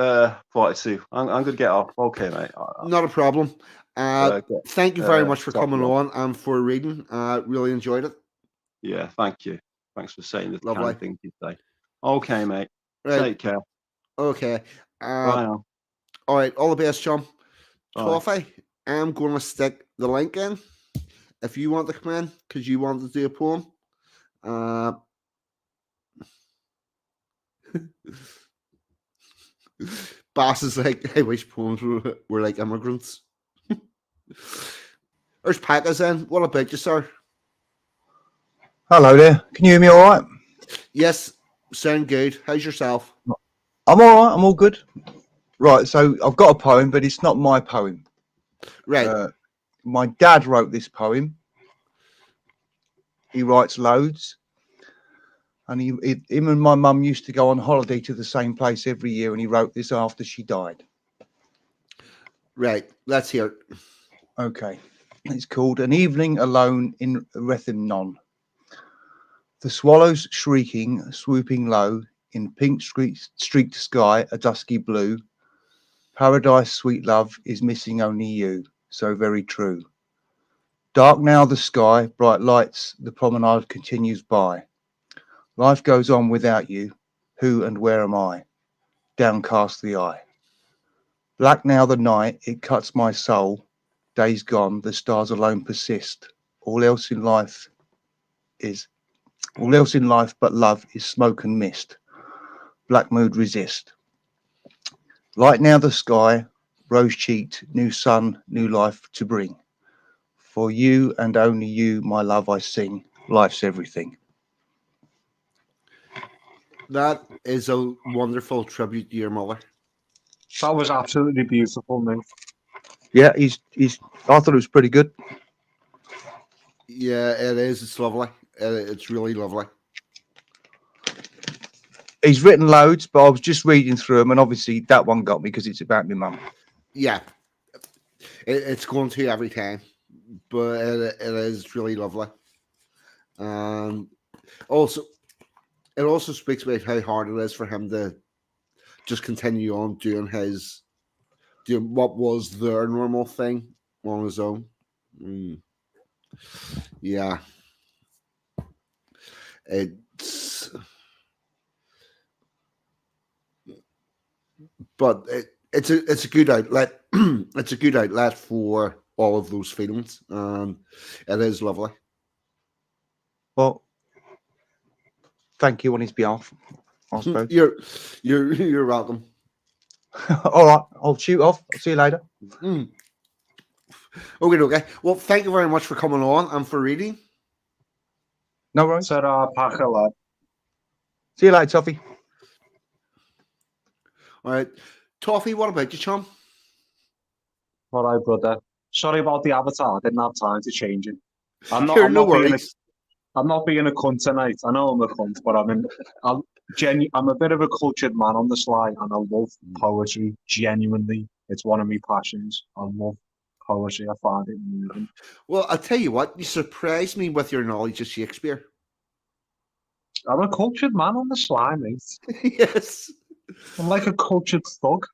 42. I'm gonna get off. Okay, mate. not a problem. Thank you very much for Top coming one. on and for reading. Really enjoyed it. Yeah, thank you. Thanks for saying the Lovely. kind things you say. Okay, mate. Right. Take care. Okay. Bye now. All right. All the best, chum. Bye. Toffee, I'm going to stick the link in if you want to come in because you want to do a poem. Boss is like, I wish poems were like immigrants. There's Packers in. What about you, sir? Hello there. Can you hear me all right? Yes, sound good. How's yourself? I'm all right. I'm all good. Right. So I've got a poem, but it's not my poem. Right. My dad wrote this poem. He writes loads. And him and my mum used to go on holiday to the same place every year. And he wrote this after she died. Right. Let's hear it. Okay. It's called An Evening Alone in Rethymnon. The swallows shrieking, swooping low in pink streaked sky, a dusky blue. Paradise, sweet love, is missing only you, so very true. Dark now the sky, bright lights, the promenade continues by. Life goes on without you, who and where am I? Downcast the eye. Black now the night, it cuts my soul. Days gone, the stars alone persist. All else in life is All else in life but love is smoke and mist. Black mood resist. Light now the sky, rose cheeked, new sun, new life to bring. For you and only you, my love, I sing. Life's everything. That is a wonderful tribute to your mother. That was absolutely beautiful, mate. Yeah, he's. I thought it was pretty good. Yeah, it is. It's lovely. It's really lovely. He's written loads, but I was just reading through them, and obviously that one got me because it's about my mum. Yeah, it's going to every time, but it is really lovely. And also, it also speaks about how hard it is for him to just continue on doing what was their normal thing on his own. Mm. Yeah, it's but it's a good outlet. It's a good outlet for all of those feelings, and it is lovely. Well, thank you on his behalf, I suppose. You're welcome. All right, I'll shoot off. I'll see you later. Mm. Okay. Well, thank you very much for coming on and for reading. No worries. Ta-ra, Packer lad. See you later, Toffee. All right, Toffee. What about you, chum? All right, brother. Sorry about the avatar. I didn't have time to change it. I'm You're no not being worries. I'm not being a cunt tonight. I know I'm a cunt, but I'm a bit of a cultured man on the sly, and I love poetry. Genuinely, it's one of my passions. I love poetry. I find it moving. Well, I'll tell you what. You surprised me with your knowledge of Shakespeare. I'm a cultured man on the sly, mate. Yes. I'm like a cultured thug.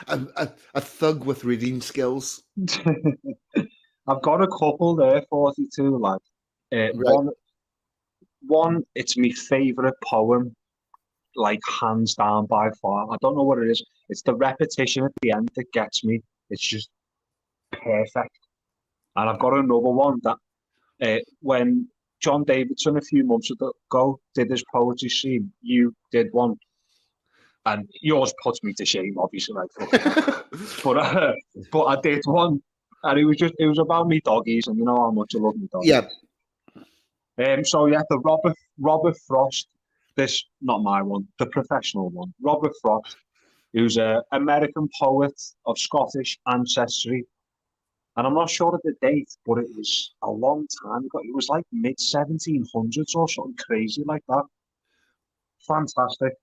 a thug with reading skills. I've got a couple there, 42, lad. Right. One, it's my favourite poem, like hands down by far. I don't know what it is. It's the repetition at the end that gets me. It's just perfect. And I've got another one that when John Davidson a few months ago did his poetry scene, you did one, and yours puts me to shame, obviously, like but I did one, and it was about me doggies, and you know how much I love me doggies. Yeah. So yeah, the Robert Frost, this not my one, the professional one, Robert Frost, who's an American poet of Scottish ancestry, and I'm not sure of the date, but it was a long time ago. It was like mid 1700s or something crazy like that. Fantastic.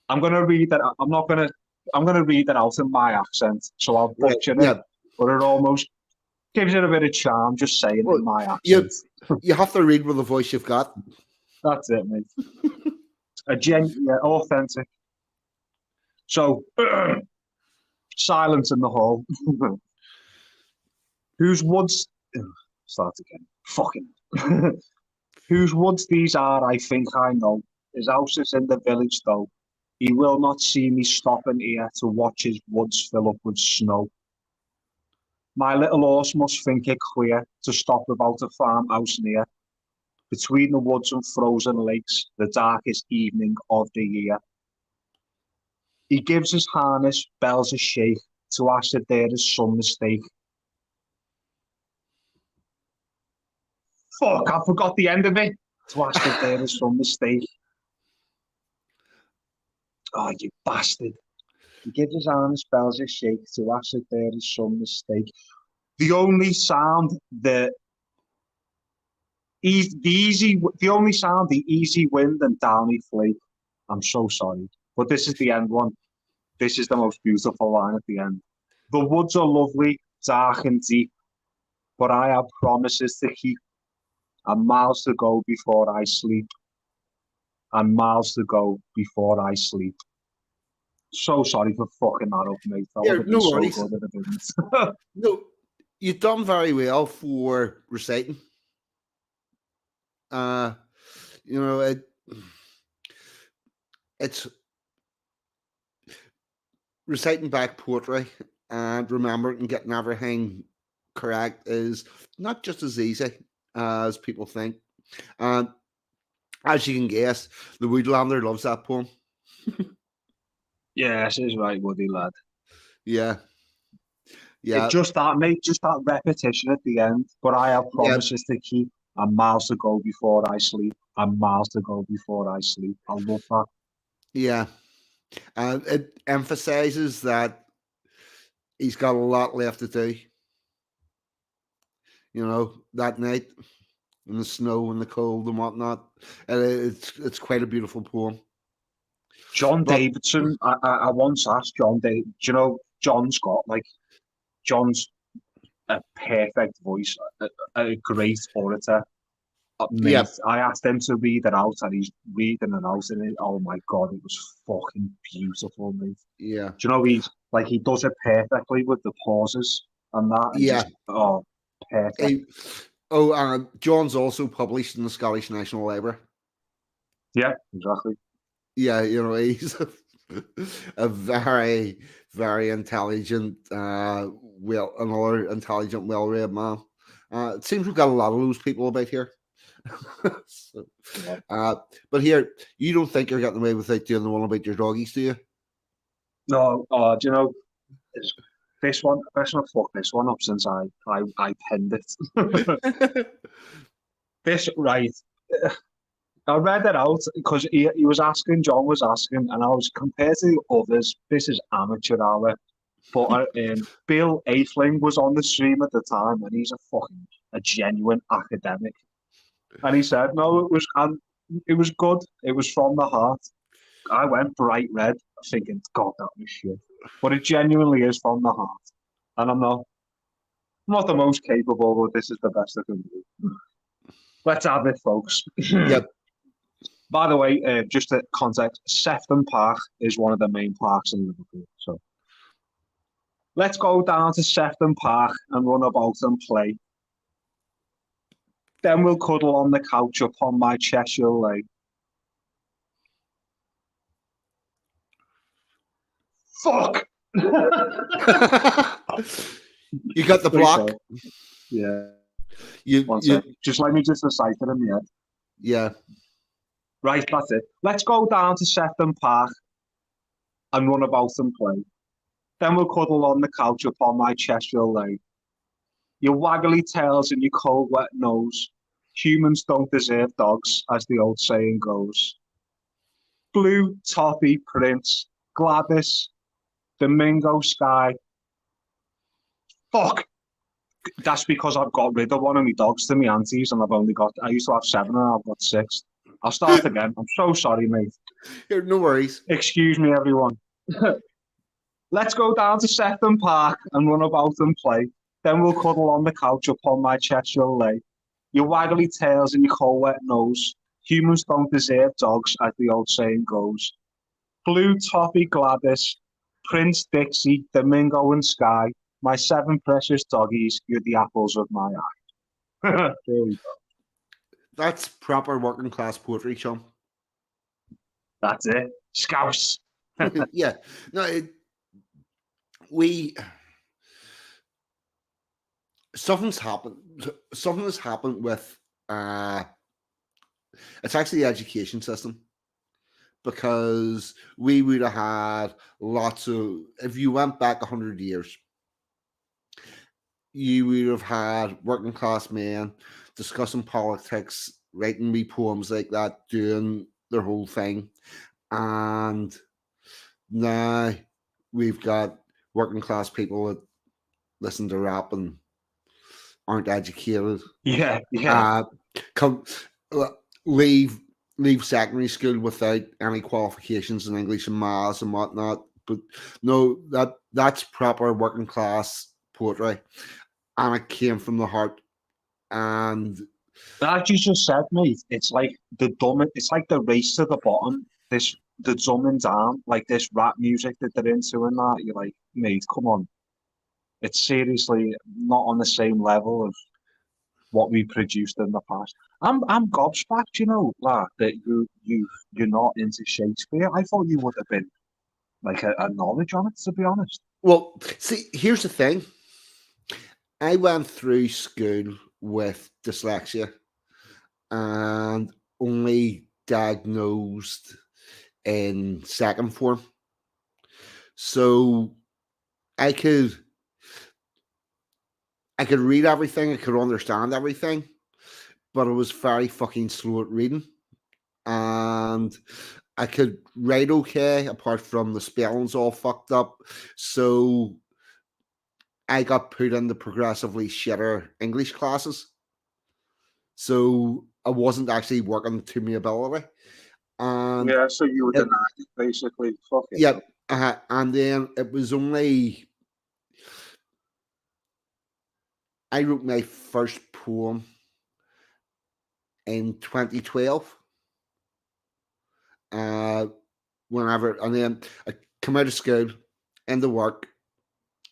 I'm gonna read that. I'm not gonna. I'm gonna read that out in my accent, so I'll Right. butcher it, Yeah. but it almost gives it a bit of charm just saying it Well, in my you accent. you have to read with the voice you've got. That's it, mate. Authentic. So, silence in the hall. Whose woods? Start again. Fucking. Whose woods these are, I think I know. His house is in the village, though. He will not see me stopping here to watch his woods fill up with snow. My little horse must think it queer to stop about a farmhouse near. Between the woods and frozen lakes, the darkest evening of the year. He gives his harness, bells a shake, to ask if there is some mistake. Fuck, I forgot the end of it. To ask if there is some mistake. Oh, you bastard. He gives his harness, bells a shake, to ask if there is some mistake. The only sound the easy wind and downy flake. I'm so sorry, but this is the end one. This is the most beautiful line at the end. The woods are lovely, dark and deep, but I have promises to keep, and miles to go before I sleep, and miles to go before I sleep. So sorry for fucking that up, mate. That would Yeah, have been no so worries. good if it didn't. No, you've done very well for reciting. Uh, you know, it's reciting back poetry and remembering and getting everything correct is not just as easy as people think. And as you can guess, the Woodlander loves that poem. Yes, is right, Woody lad. Yeah, It yeah, just that, mate, just that repetition at the end. But I have yeah, promises to keep, and miles to go before I sleep, and miles to go before I sleep. I love that. yeah. And it emphasizes that he's got a lot left to do. You know, that night in the snow and the cold and whatnot. And it's quite a beautiful poem. John But Davidson, I once asked John, do you know, John's a perfect voice, a great orator. yeah, Mate, I asked him to read it out, and he's reading it out, and oh my god, it was fucking beautiful, mate. yeah, Do you know he does it perfectly with the pauses and that, and yeah. just perfect. He- John's also published in the Scottish National Library. Yeah, exactly. Yeah, you know, he's a very, very intelligent, another intelligent, well-read man. It seems we've got a lot of those people about here. So, Yeah. but here, you don't think you're getting away without doing the one about your doggies, do you? No, do you know this one? Let's not fuck this one up since I penned it. This right. I read it out because he was asking, John was asking, and I was compared to the others. This is amateur hour. But Bill Aithling was on the stream at the time, and he's a genuine academic. And he said, no, it was good. It was from the heart. I went bright red, thinking, God, that was shit. But it genuinely is from the heart. And I'm not the most capable, but this is the best I can do. Let's have it, folks. Yep. By the way, just to context, Sefton Park is one of the main parks in Liverpool. So let's go down to Sefton Park and run about and play. Then we'll cuddle on the couch upon my Cheshire lay. Fuck! You got the block. Yeah. You, One you, sec. Just let me just recite it in the head. yeah. Right, that's it. Let's go down to Sefton Park and run about and play. Then we'll cuddle on the couch upon my Cheshire lay. Your waggly tails and your cold wet nose. Humans don't deserve dogs, as the old saying goes. Blue, Toffee, Prince, Gladys, Domingo, Sky. Fuck! That's because I've got rid of one of my dogs to my aunties, and I used to have 7 and I've got 6. I'll start again. I'm so sorry, mate. Here, no worries. Excuse me, everyone. Let's go down to Sefton Park and run about and play. Then we'll cuddle on the couch upon my Cheshire lay. Your waggly tails and your cold wet nose. Humans don't deserve dogs, as the old saying goes. Blue, Toffee, Gladys, Prince, Dixie, Domingo, and Sky. My 7 precious doggies, you're the apples of my eye. There we go. That's proper working class poetry, Sean. That's it. Scouse. Yeah. No, we something's happened. Something has happened with it's actually the education system, because we would have had lots of, if you went back 100 years, you would have had working class men discussing politics, writing me poems like that, doing their whole thing. And now we've got working class people that listen to rap and aren't educated. Yeah, yeah. Come leave secondary school without any qualifications in English and maths and whatnot. But no, that's proper working class poetry, and it came from the heart. And Like you just said, mate, it's like it's like the race to the bottom. The dumbing down, like this rap music that they're into and that. You're like, mate, come on. It's seriously not on the same level of what we produced in the past. I'm gobsmacked, like that you're not into Shakespeare. I thought you would have been like a knowledge on it, to be honest. well, see, here's the thing. I went through school with dyslexia and only diagnosed in second form. So I could read everything, I could understand everything, but I was very fucking slow at reading. And I could write okay, apart from the spelling's all fucked up. So I got put into progressively shitter English classes. So I wasn't actually working to my ability. And Yeah, so you were it, denied it, basically. Fucking yeah, hell. and then it was only I wrote my first poem in 2012. Whenever, and then I come out of school, into work,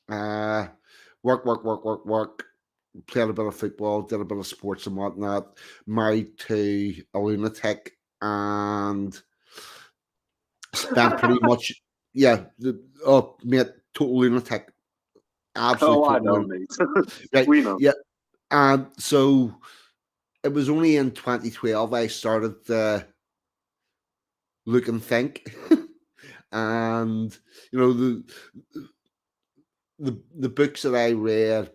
uh, work, played a bit of football, did a bit of sports and whatnot, married to a lunatic, and spent pretty much, yeah, oh, mate, total lunatic, absolute Oh, I total know, lunatic. mate. Right, We know. yeah. And so it was only in 2012 I started to look and think. And, you know, the books that I read,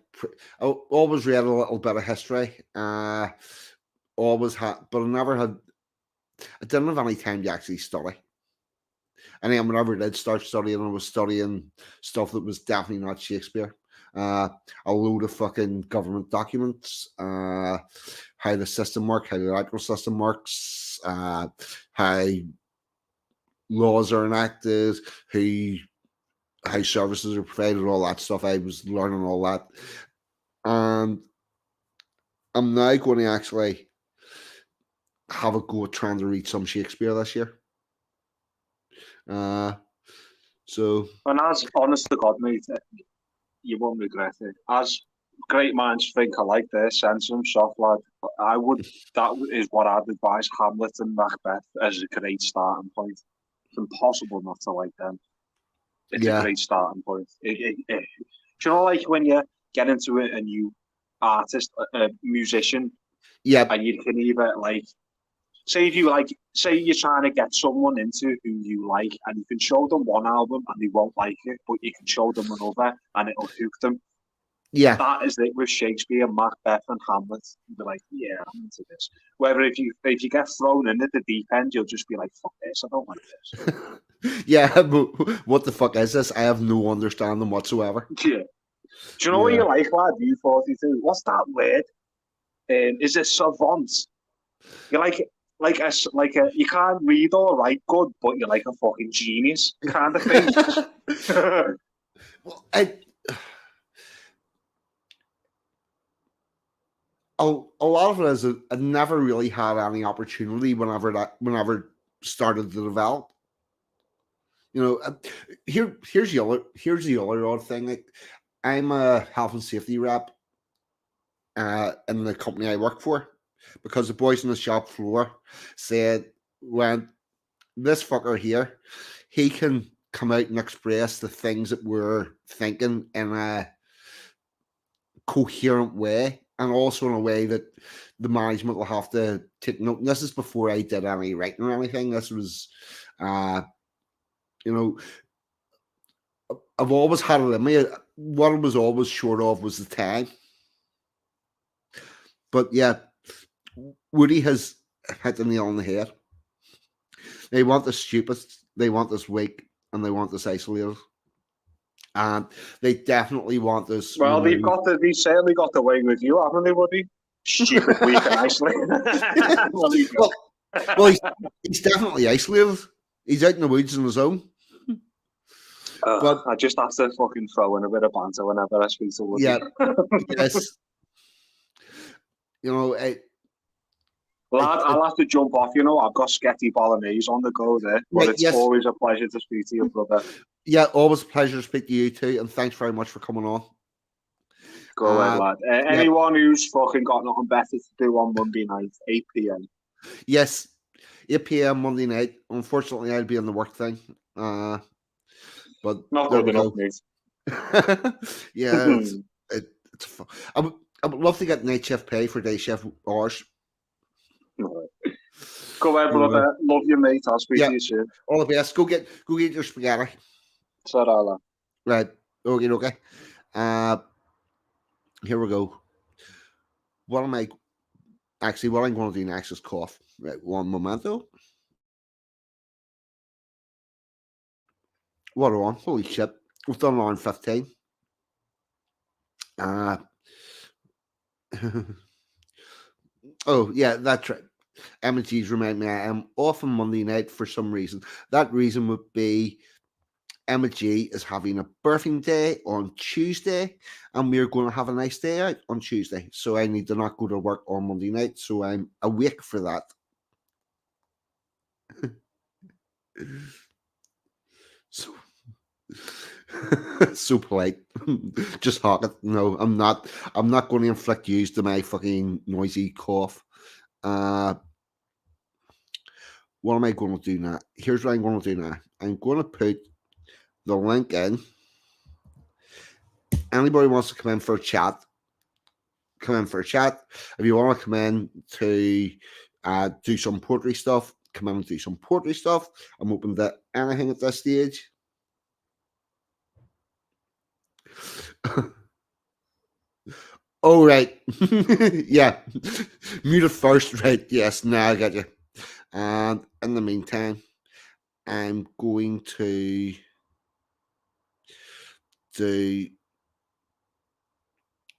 I always read a little bit of history. Always had, but I didn't have any time to actually study. And then whenever I did start studying, I was studying stuff that was definitely not Shakespeare. A load of fucking government documents, how the system works, how the electoral system works, how laws are enacted, how services are provided, all that stuff. I was learning all that. And I'm now going to actually have a go at trying to read some Shakespeare this year. So And as honest to God, mate, you won't regret it. As great minds think alike, there, send some soft lad. That is what I'd advise Hamlet and Macbeth as a great starting point. It's impossible not to like them. It's a yeah, great starting point. Do you know, like when you get into a new artist, a musician, yeah, and you can either like say you're trying to get someone into who you like, and you can show them one album and they won't like it, but you can show them another and it'll hook them. yeah, That is it with Shakespeare, Macbeth, and Hamlet. You'll be like, yeah, I'm into this. Whether if you get thrown in at the deep end, you'll just be like, fuck this, I don't like this. yeah. But what the fuck is this? I have no understanding whatsoever. Yeah. Do you know what Yeah, you like, lad? U42. What's that word? Is it savant? You're like a you can't read or write good, but you're like a fucking genius kind of thing. well, a lot of it is I never really had any opportunity whenever started to develop. You know, here's the other odd thing. Like, I'm a health and safety rep in the company I work for, because the boys on the shop floor said, when this fucker here, he can come out and express the things that we're thinking in a coherent way, and also in a way that the management will have to take note. And this is before I did any writing or anything. This was, you know, I've always had it in me. What I was always short of was the time. But yeah, Woody has hit the nail on the head. They want us stupid, they want us weak, and they want us isolated. And they definitely want us Well, removed. they've certainly got the way with you, haven't they, Woody? Stupid, weak, and isolated. Well, there you go. well, he's definitely isolated. He's out in the woods on his own. But I just have to fucking throw in a bit of banter whenever I speak to Woody. yeah, yes, you know, Lad, I'll have to jump off. You know, I've got Sketty Bolognese on the go there, but right, it's yes, always a pleasure to speak to you, brother. yeah, always a pleasure to speak to you too, and thanks very much for coming on. Go ahead, lad. Yeah. Anyone who's fucking got nothing better to do on Monday night, 8 p.m. Yes, 8 p.m. Monday night. Unfortunately, I'll be on the work thing. But Not there good we enough, go. mate. Yeah, it's I would love to get night shift pay for day shift hours. Right. Go ahead, You know, brother. Love you, mate. I'll speak yeah, to you soon. all the best. Go get your spaghetti. Ta-ra. Right. Okay. Okay. Uh, here we go. What am I actually? What I'm going to do next is cough. Right. One momento. What are we on? Holy shit! We've done around 15. Oh yeah, that's right. M&G's remind me I am off on Monday night for some reason. That reason would be M&G is having a birthing day on Tuesday, and we're going to have a nice day out on Tuesday. So I need to not go to work on Monday night, so I'm awake for that. So, so polite. Just hawk it. No, I'm not. I'm not going to inflict use to my fucking noisy cough. What am I going to do now? Here's what I'm going to do now. I'm going to put the link in. Anybody wants to come in for a chat, come in for a chat. If you want to come in to do some poetry stuff, come in and do some poetry stuff. I'm open to anything at this stage. Oh, right. Yeah. Mute it first, right? Yes, now I get you. And in the meantime, I'm going to do,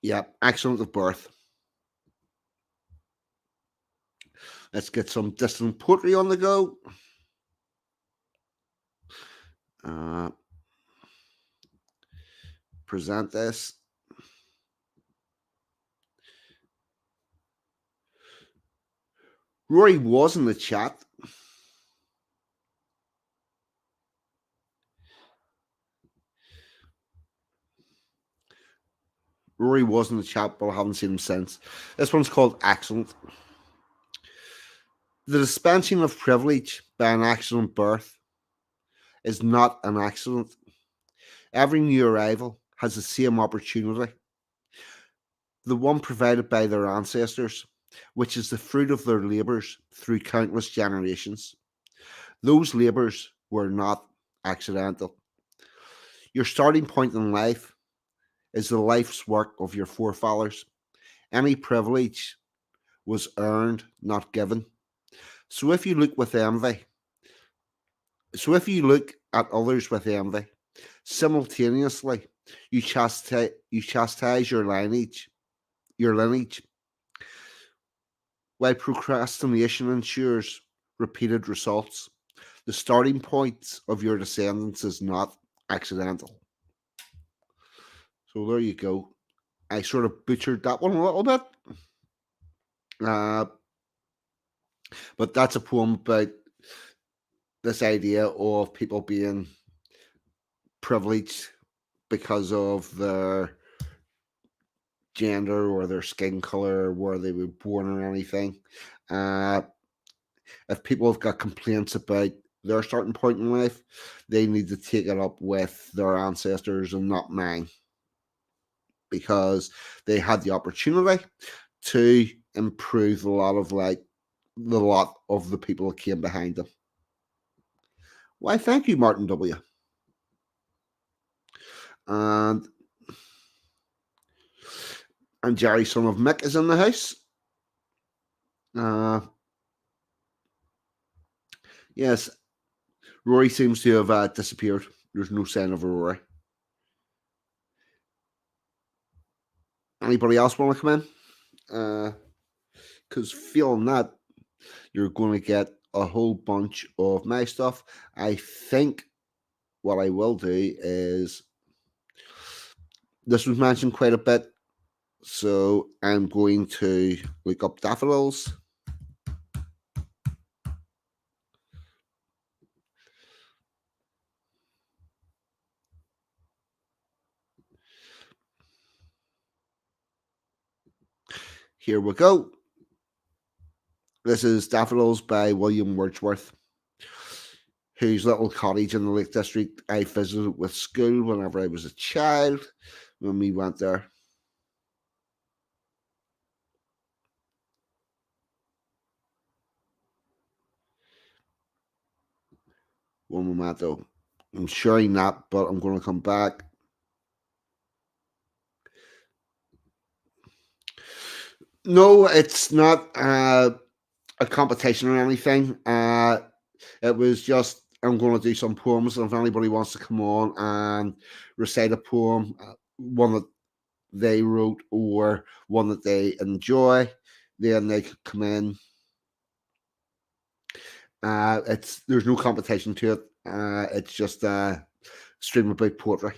yeah, accident of birth. Let's get some distant poetry on the go. Present this. Rory was in the chat. Rory was in the chat, but I haven't seen him since. This one's called Accident. The dispensing of privilege by an accident birth is not an accident. Every new arrival has the same opportunity, the one provided by their ancestors, which is the fruit of their labours through countless generations. Those labours were not accidental. Your starting point in life is the life's work of your forefathers. Any privilege was earned, not given. So if you look with envy, so if you look at others with envy, simultaneously you chastise your lineage, while procrastination ensures repeated results. The starting point of your descendants is not accidental. So there you go. I sort of butchered that one a little bit. But that's a poem about this idea of people being privileged because of their gender or their skin color, where they were born or anything. If people have got complaints about their starting point in life, they need to take it up with their ancestors and not mine, because they had the opportunity to improve a lot of the people that came behind them. Why, thank you, Martin W. And Jerry, son of Mick, is in the house. Yes, Rory seems to have disappeared. There's no sign of a Rory. Anybody else want to come in? Because feeling that, you're going to get a whole bunch of my stuff. I think what I will do is, this was mentioned quite a bit, so I'm going to look up daffodils. Here we go. This is Daffodils by William Wordsworth, whose little cottage in the Lake District I visited with school whenever I was a child, when we went there. One momento. I'm sharing that, but I'm going to come back. No, it's not a competition or anything. It was just I'm going to do some poems, and if anybody wants to come on and recite a poem, one that they wrote or one that they enjoy, then they could come in. There's no competition to it. It's just a stream about poetry.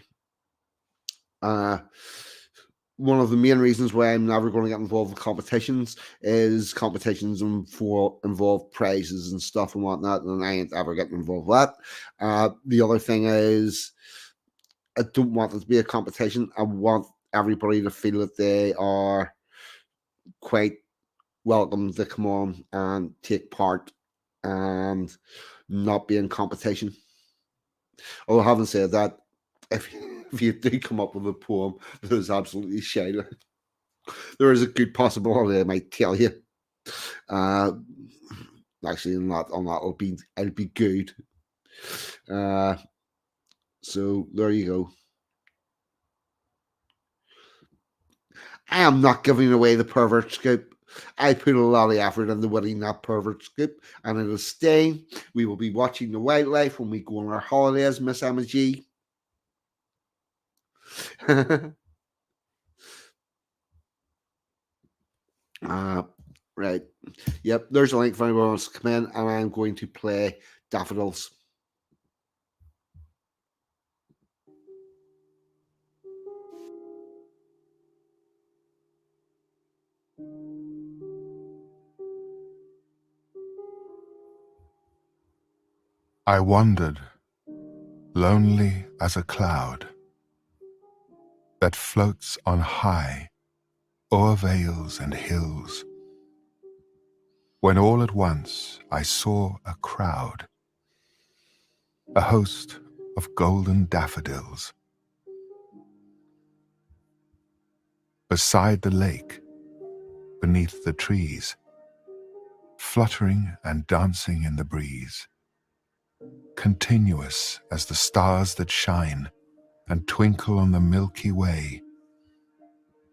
One of the main reasons why I'm never going to get involved with competitions is competitions involve prizes and stuff and whatnot, and I ain't ever getting involved with that. The other thing is, I don't want it to be a competition. I want everybody to feel that they are quite welcome to come on and take part and not be in competition. Although having said that, if you do come up with a poem that is absolutely shite, there is a good possibility I might tell you. Actually, not on that. It'll be good. So there you go. I am not giving away the pervert scoop. I put a lot of effort into winning that pervert scoop, and it is staying. We will be watching the wildlife when we go on our holidays, Miss Emma G. Right. Yep, there's a link for anyone wants to come in, and I'm going to play Daffodils. I wandered, lonely as a cloud that floats on high o'er vales and hills, when all at once I saw a crowd, a host of golden daffodils. Beside the lake, beneath the trees, fluttering and dancing in the breeze, continuous as the stars that shine and twinkle on the Milky Way,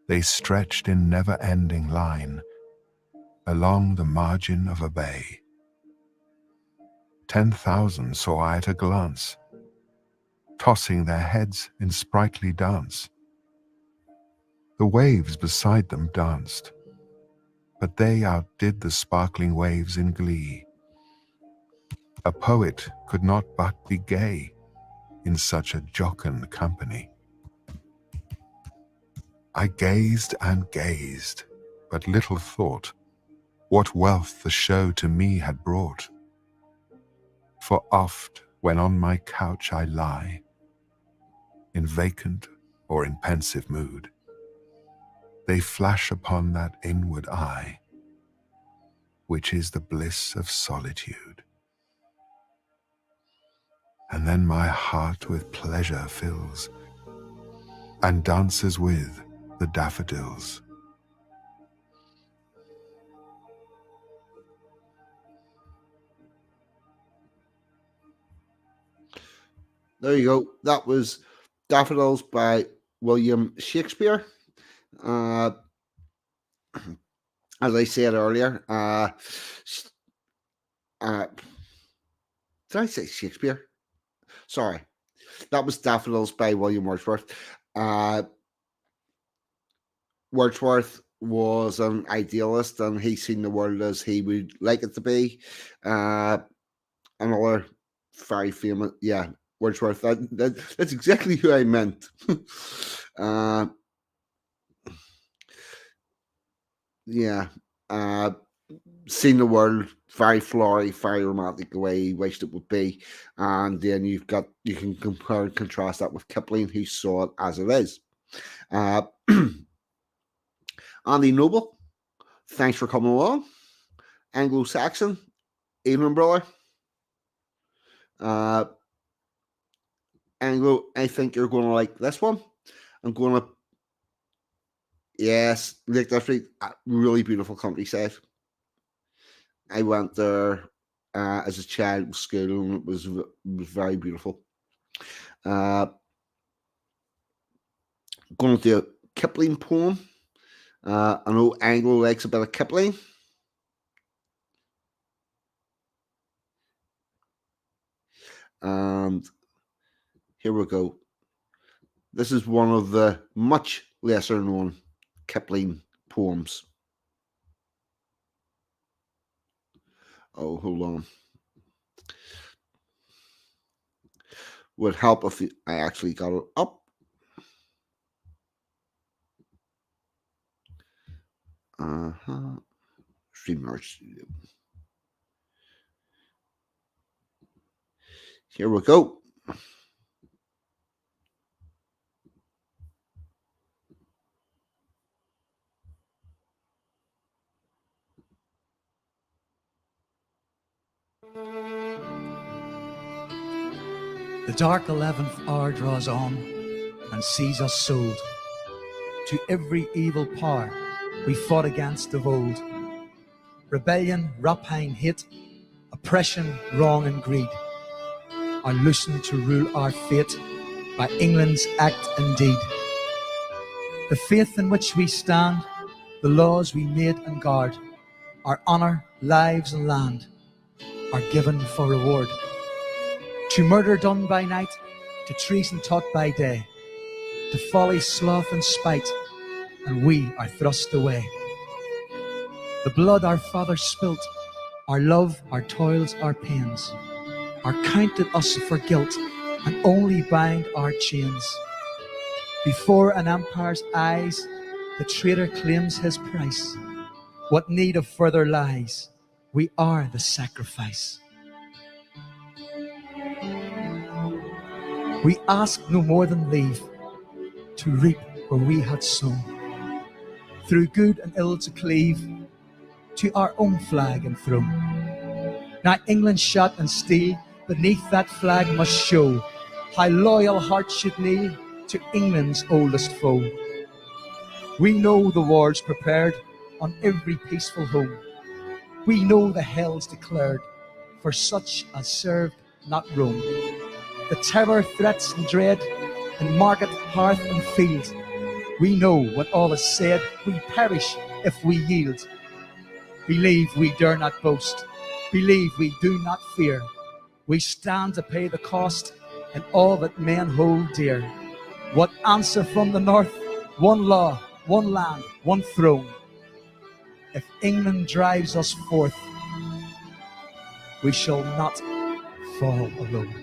they stretched in never-ending line along the margin of a bay. 10,000 saw I at a glance, tossing their heads in sprightly dance. The waves beside them danced, but they outdid the sparkling waves in glee. A poet could not but be gay in such a jocund company. I gazed and gazed, but little thought what wealth the show to me had brought. For oft, when on my couch I lie, in vacant or in pensive mood, they flash upon that inward eye, which is the bliss of solitude. And then my heart with pleasure fills, and dances with the daffodils. There you go. That was Daffodils by William Shakespeare. As I said earlier, did I say Shakespeare? Sorry. That was Daffodils by William Wordsworth. Wordsworth was an idealist, and he seen the world as he would like it to be. Another very famous, Wordsworth. That's exactly who I meant. Seen the world very flowery, very romantic the way he wished it would be, and then you can compare and contrast that with Kipling, who saw it as it is. Andy Noble, thanks for coming along. Anglo-Saxon, evening, brother. Anglo, I think you're going to like this one. I'm going to, yes, Lake District, really beautiful countryside. I went there as a child with school, and it was very beautiful. Going to do a Kipling poem. I know Anglo likes a bit of Kipling. And here we go. This is one of the much lesser known Kipling poems. Oh, hold on. Would help if I actually got it up. StreamYard Studio. Here we go. The dark 11th hour draws on and sees us sold to every evil power we fought against of old. Rebellion, rapine, hate, oppression, wrong and greed are loosened to rule our fate by England's act and deed. The faith in which we stand, the laws we made and guard, our honour, lives and land are given for reward. To murder done by night, to treason taught by day, to folly, sloth and spite, and we are thrust away. The blood our fathers spilt, our love, our toils, our pains, are counted us for guilt and only bind our chains. Before an empire's eyes, the traitor claims his price. What need of further lies? We are the sacrifice. We ask no more than leave to reap where we had sown, through good and ill to cleave to our own flag and throne. Now England's shot and steel beneath that flag must show how loyal hearts should kneel to England's oldest foe. We know the wars prepared on every peaceful home. We know the hells declared for such as served not Rome. The terror, threats and dread in market, hearth and field. We know what all is said, we perish if we yield. Believe we dare not boast, believe we do not fear. We stand to pay the cost in all that men hold dear. What answer from the north? One law, one land, one throne. If England drives us forth, we shall not fall alone.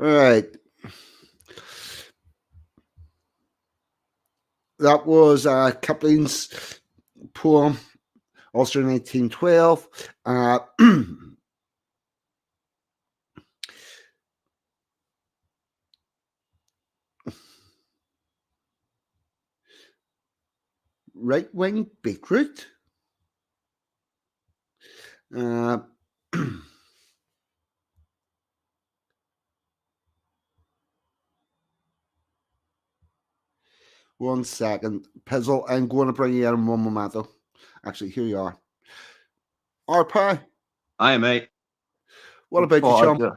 All right. That was Kipling's poem, Ulster 1912. Right-wing Bitchute. One second. Pizzle, I'm going to bring you in one momento. Actually, here you are. RP, Aye, mate. what about you, chum?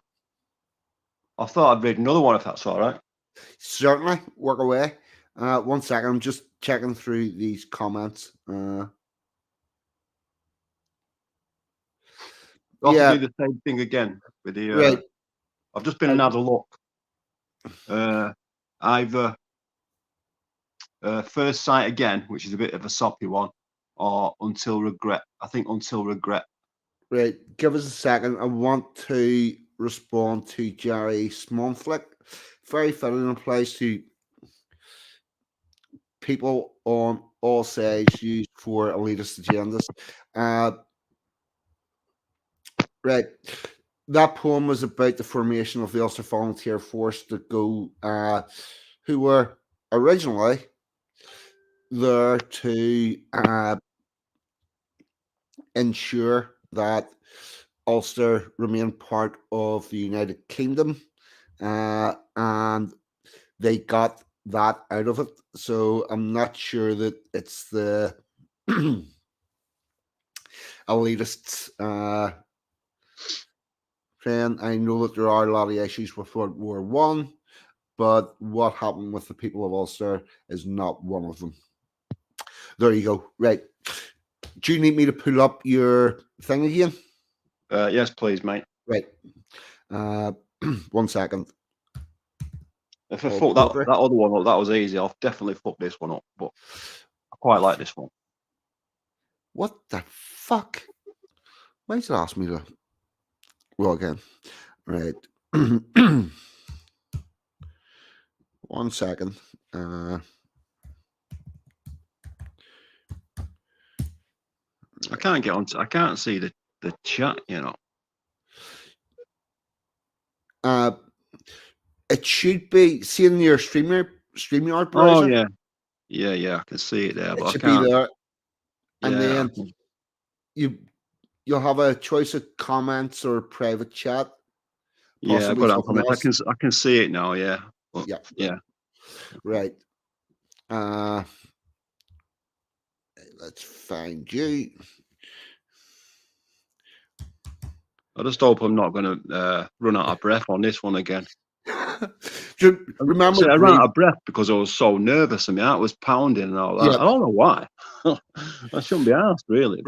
I thought I'd read another one if that's all right. Certainly, work away. 1 second, I'm just checking through these comments. I'll Yeah. do the same thing again with the. Right. I've just been and had a look. Either First Sight Again, which is a bit of a soppy one, or Until Regret. I think Until Regret. Right, give us a second. I want to respond to Jerry Smonflick. Very fitting applies to people on all sides used for elitist agendas. Right, that poem was about the formation of the Ulster Volunteer Force who were originally there to ensure that Ulster remained part of the United Kingdom, and they got that out of it. So I'm not sure that it's the elitists saying. I know that there are a lot of issues with World War One, but what happened with the people of Ulster is not one of them. There you go. Right. Do you need me to pull up your thing again? Yes, please, mate. Right. 1 second. If I Oh, fuck poetry. that other one up, that was easy. I'll definitely fuck this one up, but I quite like this one. What the fuck? Why does it ask me to log in? Right. 1 second. I can't get on. I can't see the chat. You know. It should be seeing your StreamYard Oh browser. yeah. I can see it there, It but I should be can't. there, and Yeah, then you'll have a choice of comments or private chat. yeah. I've Possibly got it on something comments. else. I can see it now. Yeah. But, Yeah. Yeah. Right. Let's find you. I just hope I'm not going to run out of breath on this one again. Remember, I ran out of breath because I was so nervous and my heart was pounding and all that. Yeah. I don't know why. I shouldn't be asked, really.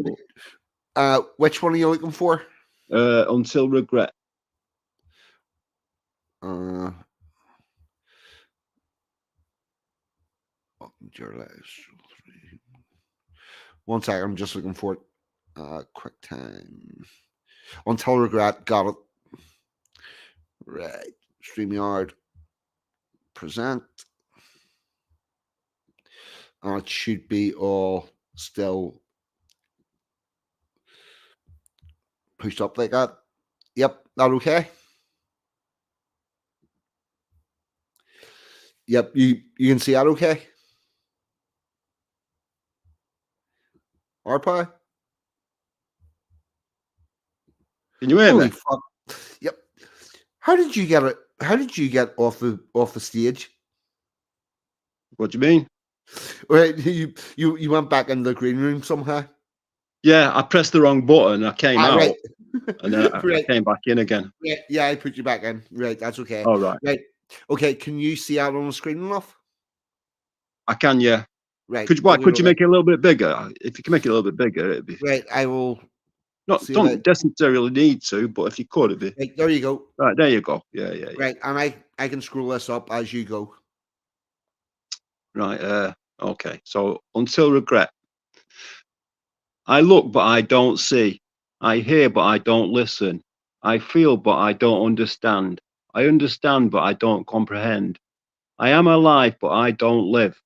But which one are you looking for? Until regret. Your last 1 second. I'm just looking for it. Quick time. Until regret. Got it. Right. StreamYard. Present. It should be all still pushed up like that. Yep. That okay? Yep. You can see that okay? RPi? Can you hear Holy me? fuck. Yep. How did you get it? How did you get off the stage? What do you mean? Right, you went back in the green room somehow. Yeah, I pressed the wrong button. I came out, Right. and then I Right. came back in again. Yeah, I put you back in. Right, that's okay. All right. Right. Okay, can you see out on the screen enough? I can, yeah. Right. Could you make it a little bit bigger? If you can make it a little bit bigger, it'd be right. I will. don't necessarily need to, but if you could, it'd be Right, there you go. right. There you go. Yeah. Right, and I can scroll this up as you go. Right. Okay. So until regret. I look, but I don't see. I hear, but I don't listen. I feel, but I don't understand. I understand, but I don't comprehend. I am alive, but I don't live.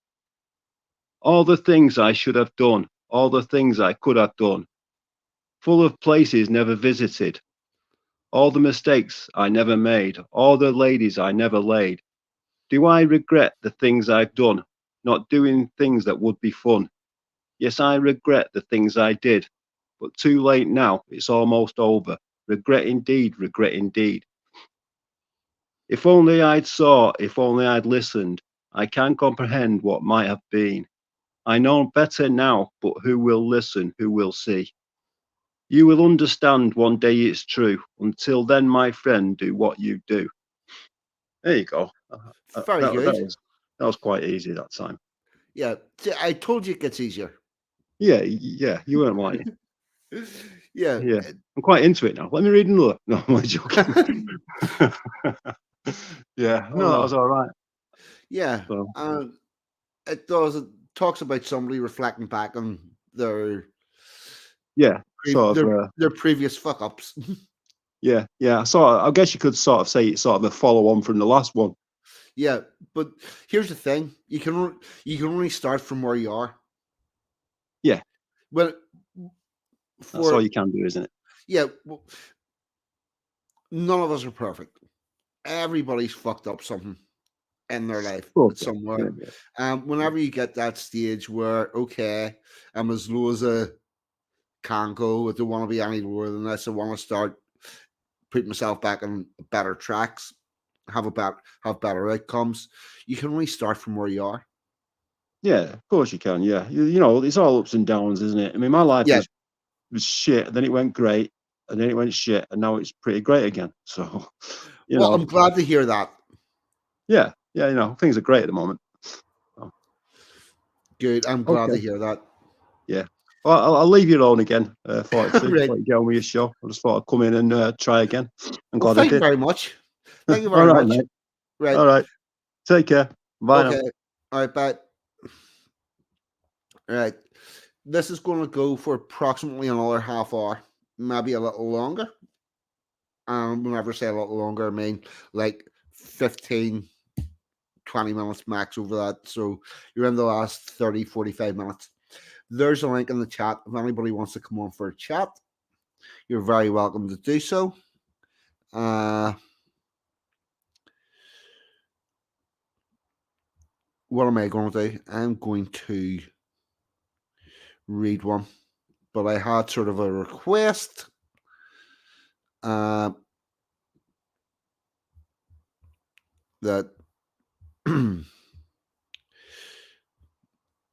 All the things I should have done, all the things I could have done. Full of places never visited. All the mistakes I never made, all the ladies I never laid. Do I regret the things I've done, not doing things that would be fun? Yes, I regret the things I did, but too late now, it's almost over. Regret indeed, regret indeed. If only I'd saw, if only I'd listened, I can comprehend what might have been. I know better now, but who will listen, who will see? You will understand one day it's true. Until then, my friend, do what you do. There you go. Very good. That was quite easy that time. Yeah, I told you it gets easier. Yeah, you weren't lying. Yeah. I'm quite into it now. Let me read another. No, I'm joking. Yeah, no, that was all right. Yeah, So. It does. It talks about somebody reflecting back on their their previous fuck ups. Yeah. So I guess you could sort of say it's sort of a follow on from the last one. Yeah, but here's the thing: you can only start from where you are. Yeah. Well, that's all you can do, isn't it? Yeah. Well, none of us are perfect. Everybody's fucked up something in their life somewhere. Whenever you get that stage where I'm as low as I can go, I don't want to be any lower than this. I want to start putting myself back on better tracks. have better outcomes. You can only start from where you are. Yeah, of course you can. Yeah, you know, it's all ups and downs, isn't it? I mean, my life Yeah. was shit, then it went great, and then it went shit, and now it's pretty great again. So, you Well, know, I'm glad to hear that. yeah, you know, things are great at the moment. So, Good. I'm glad to okay, hear that. yeah. Well, I'll leave you alone again. Thought to Right. let you get on with your show. I just thought I'd come in and try again. I'm Well, glad I thank you did. very much. Thank you All very right, much. mate. Right. All right. Take care. Bye now. Okay. All right. Bye. All right. This is going to go for approximately another half hour, maybe a little longer. Whenever I say a little longer, I mean like 15, 20 minutes max over that. So you're in the last 30, 45 minutes. There's a link in the chat. If anybody wants to come on for a chat, you're very welcome to do so. What am I going to do? I'm going to read one, but I had sort of a request. That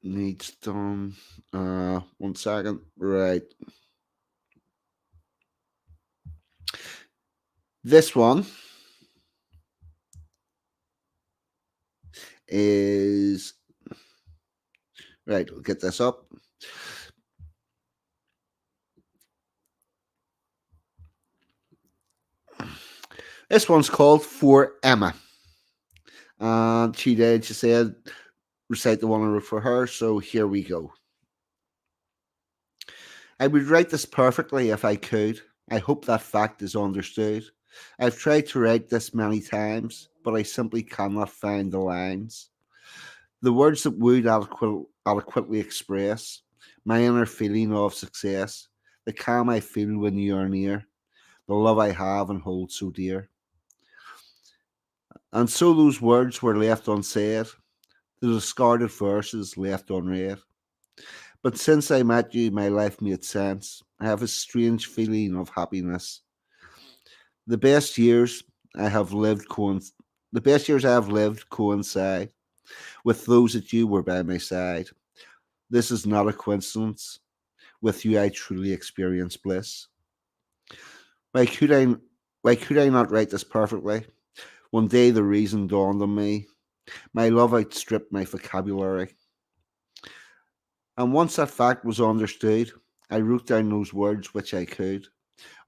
needs done. 1 second. Right. This one is right. We'll get this up. This one's called For Emma. And she did. She said, recite the one I wrote for her. So here we go. I would write this perfectly if I could. I hope that fact is understood. I've tried to write this many times, but I simply cannot find the lines. The words that would adequately express my inner feeling of success, the calm I feel when you are near, the love I have and hold so dear. And so those words were left unsaid, the discarded verses left unread. But since I met you, my life made sense. I have a strange feeling of happiness. The best years I have lived the best years I have lived coincide with those that you were by my side. This is not a coincidence. With you, I truly experience bliss. Why could I? Why could I not write this perfectly? One day, the reason dawned on me. My love outstripped my vocabulary, and once that fact was understood, I wrote down those words which I could.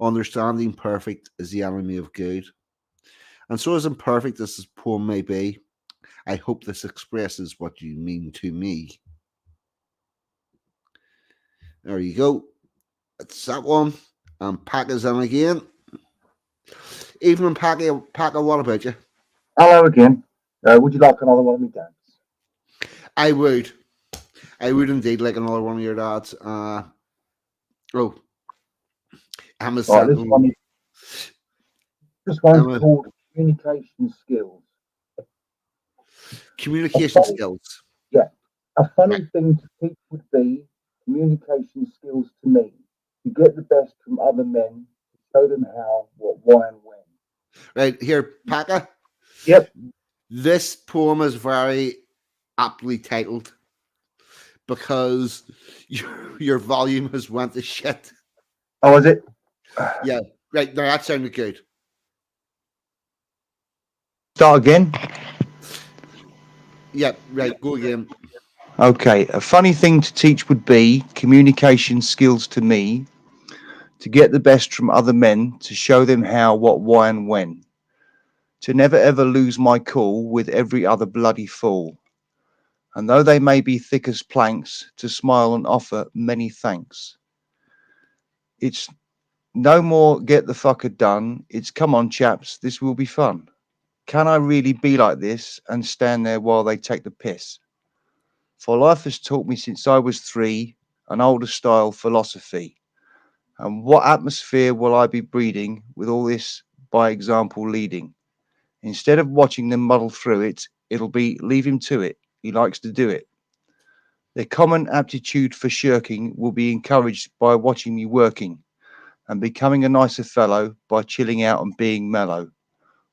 Understanding perfect is the enemy of good, and so as imperfect as this poem may be, I hope this expresses what you mean to me. There you go. That's that one. And Packer's in again. Evening, Packer. Packer, what about you? Hello again. Would you like another one of me dads? I would. I would indeed like another one of your dads. Oh, Emma Right, sent this one's Emma called communication skills. A communication funny, skills. yeah, a Right. funny thing to teach would be communication skills to me. To get the best from other men, to show them how, what, why, and when. Right here, Packer. Yep. This poem is very aptly titled because your volume has went to shit. Oh, is it? Yeah. Right. Now that sounded good. Start again. Yeah. Right. Go again. Okay, a funny thing to teach would be communication skills to me, to get the best from other men, to show them how, what, why, and when. To never ever lose my cool with every other bloody fool. And though they may be thick as planks, to smile and offer many thanks. It's no more get the fucker done, it's come on chaps, this will be fun. Can I really be like this and stand there while they take the piss? For life has taught me since I was 3 an older style philosophy. And what atmosphere will I be breeding with all this by example leading? Instead of watching them muddle through it, it'll be leave him to it. He likes to do it. Their common aptitude for shirking will be encouraged by watching me working and becoming a nicer fellow by chilling out and being mellow.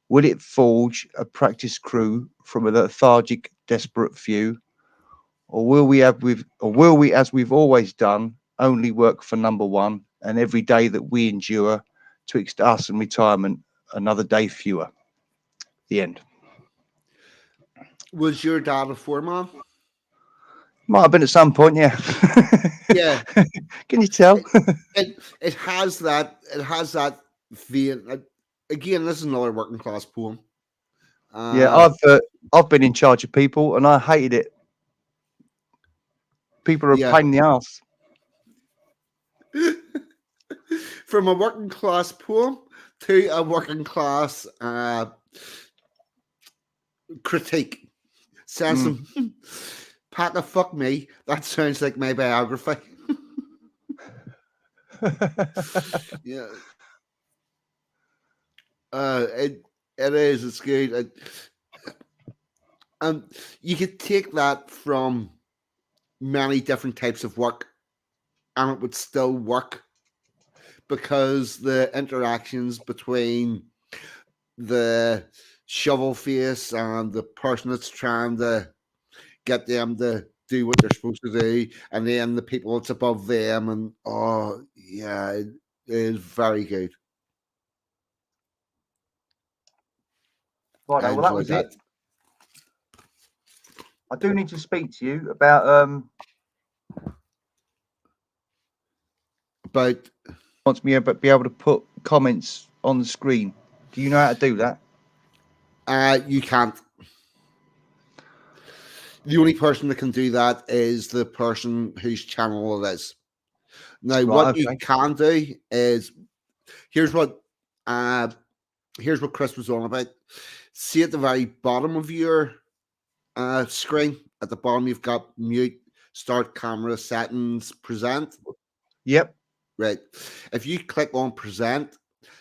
Will it forge a practice crew from a lethargic, desperate few? Or will we, as we've always done, only work for number one, and every day that we endure, twixt us and retirement, another day fewer? The end. Was your dad a foreman? Might have been at some point, yeah. Yeah. Can you tell? It has that. It has that vein. Again, this is another working class poem. Yeah, I've been in charge of people, and I hated it. People are a Yeah. pain in the ass. From a working class poem to a working class critique. Says some pack of fuck me. That sounds like my biography. Yeah. It is. It's good. And you could take that from many different types of work, and it would still work because the interactions between the shovel face and the person that's trying to get them to do what they're supposed to do, and then the people that's above them, and oh yeah, it is very good. Right, I well, that enjoyed was that. it. I do need to speak to you about But wants me to be able to put comments on the screen. Do you know how to do that? you can't. The only person that can do that is the person whose channel it is. Now, Right, what you okay. can do is here's what uh here's what Chris was on about. See at the very bottom of your screen, at the bottom you've got mute, start camera settings, present. Yep. Right. If you click on present,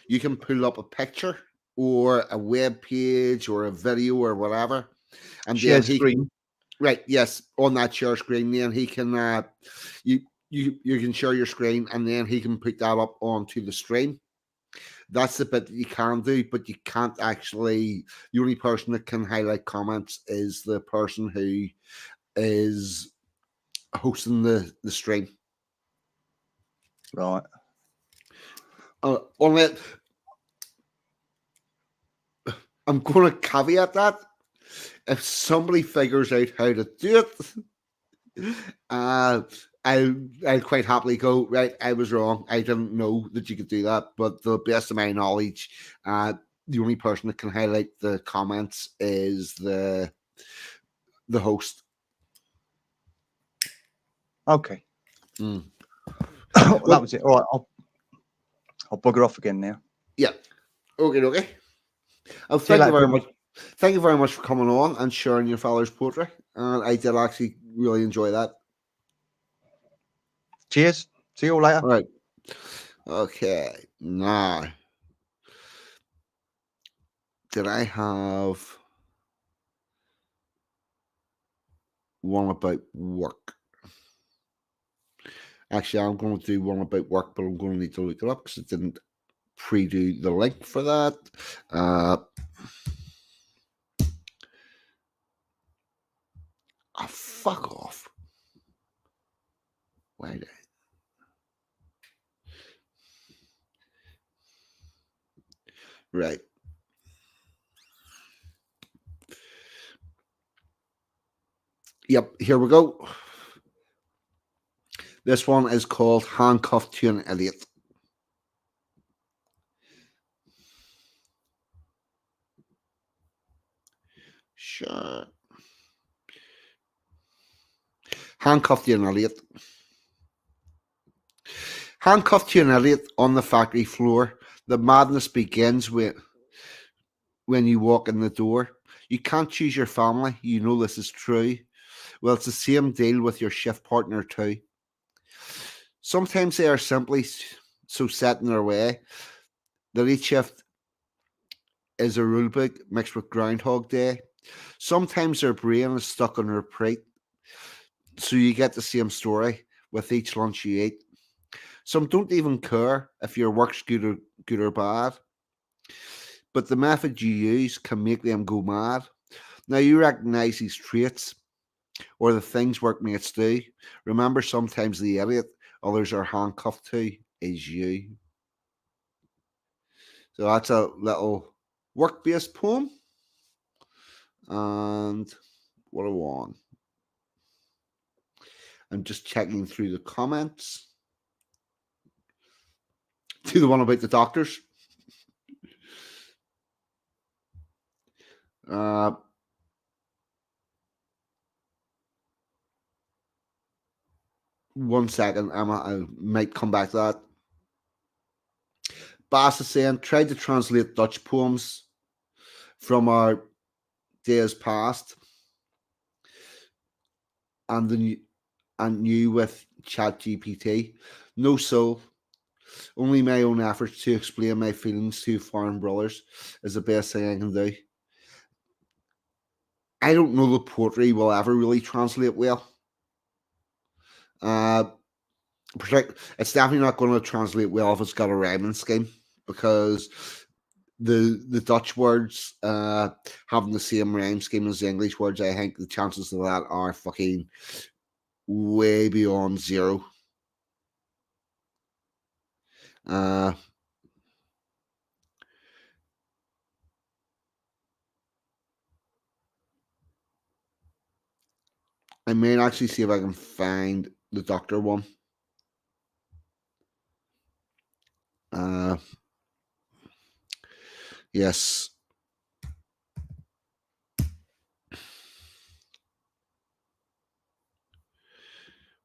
you can pull up a picture or a web page or a video or whatever, and Share then he screen. right, yes, on that share screen, then he can you can share your screen, and then he can put that up onto the stream. That's the bit that you can do, but you can't actually. The only person that can highlight comments is the person who is hosting the stream. Right. On it, I'm going to caveat that if somebody figures out how to do it, I'll quite happily go, right, I was wrong. I didn't know that you could do that. But the best of my knowledge, the only person that can highlight the comments is the host. Okay. Mm. Well, that was it. All right. I'll bugger off again now. Yeah. Okay. Oh, See you thank you later, very people. much. Thank you very much for coming on and sharing your father's poetry. And I did actually really enjoy that. Cheers. See you all later. All right. Okay. Now, did I have one about work? Actually, I'm going to do one about work, but I'm going to need to look it up because it didn't pre-do the link for that. Fuck off. Wait. Right. Yep, here we go. This one is called Handcuffed to an Idiot. Sure. Handcuffed to an idiot. Handcuffed to an idiot on the factory floor. The madness begins when you walk in the door. You can't choose your family. You know this is true. Well, it's the same deal with your shift partner too. Sometimes they are simply so set in their way that each shift is a rulebook mixed with Groundhog Day. Sometimes their brain is stuck on repeat, so you get the same story with each lunch you eat. Some don't even care if your work's good or bad. but the method you use can make them go mad. Now you recognise these traits or the things workmates do. Remember, sometimes the idiot others are handcuffed to is you. So that's a little work-based poem. And what a one. I'm just checking through the comments. To the one about the doctors. One second, I might come back to that. Bass is saying, tried to translate Dutch poems from our days past and new with ChatGPT. No soul. Only my own efforts to explain my feelings to foreign brothers is the best thing I can do. I don't know the poetry will ever really translate well. It's definitely not going to translate well if it's got a rhyming scheme, because the Dutch words having the same rhyme scheme as the English words, I think the chances of that are fucking way beyond zero. I may actually see if I can find the doctor one. Yes.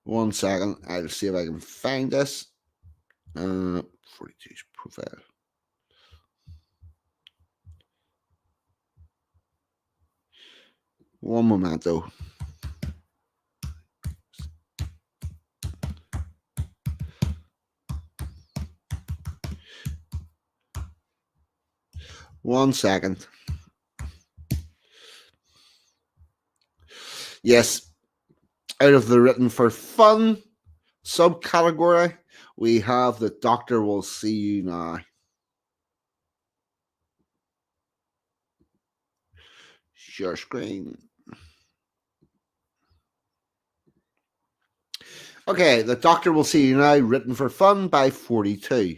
One second. I'll see if I can find this. 42 profile. One momento. One second. Yes. Out of the written for fun subcategory, we have the doctor will see you now. Share screen. Okay, the doctor will see you now, written for fun by 42.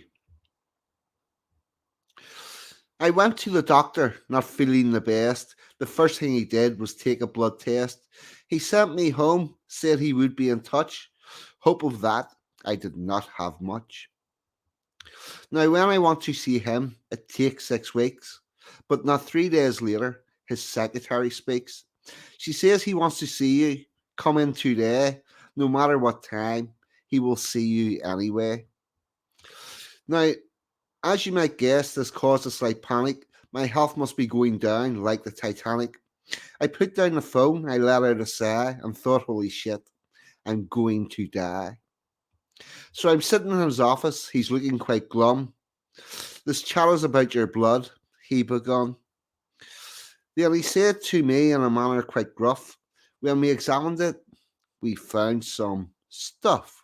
I went to the doctor, not feeling the best. The first thing he did was take a blood test. He sent me home, said he would be in touch. Hope of that, I did not have much. Now, when I want to see him, it takes 6 weeks, but not 3 days later, his secretary speaks. She says he wants to see you. Come in today, no matter what time, he will see you anyway. Now, as you might guess, this caused a slight panic. My health must be going down like the Titanic. I put down the phone, I let out a sigh, and thought, holy shit, I'm going to die. So I'm sitting in his office, he's looking quite glum. This chat is about your blood, he begun. Then he said to me in a manner quite gruff, when we examined it, we found some stuff.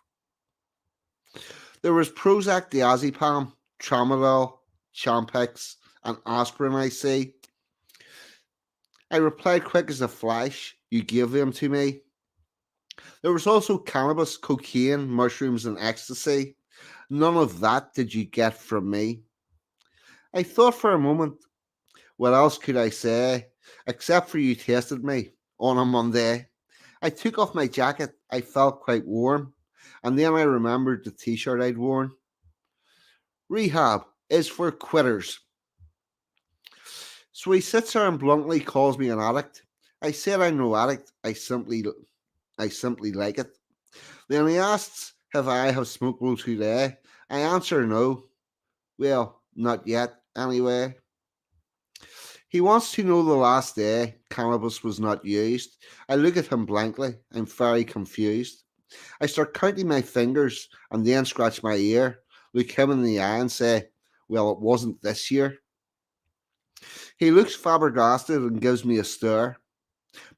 There was Prozac, diazepam, tramadol, Champix, and aspirin, I see. I replied quick as a flash, you gave them to me. There was also cannabis, cocaine, mushrooms, and ecstasy. None of that did you get from me. I thought for a moment, what else could I say, except for you tested me on a Monday. I took off my jacket, I felt quite warm, and then I remembered the t-shirt I'd worn. Rehab is for quitters. So he sits there and bluntly calls me an addict. I said I'm no addict, I simply like it. Then he asks if I have smoked well today. I answer no. Well, not yet, anyway. He wants to know the last day cannabis was not used. I look at him blankly. I'm very confused. I start counting my fingers and then scratch my ear, look him in the eye and say, well, it wasn't this year. He looks flabbergasted and gives me a stare.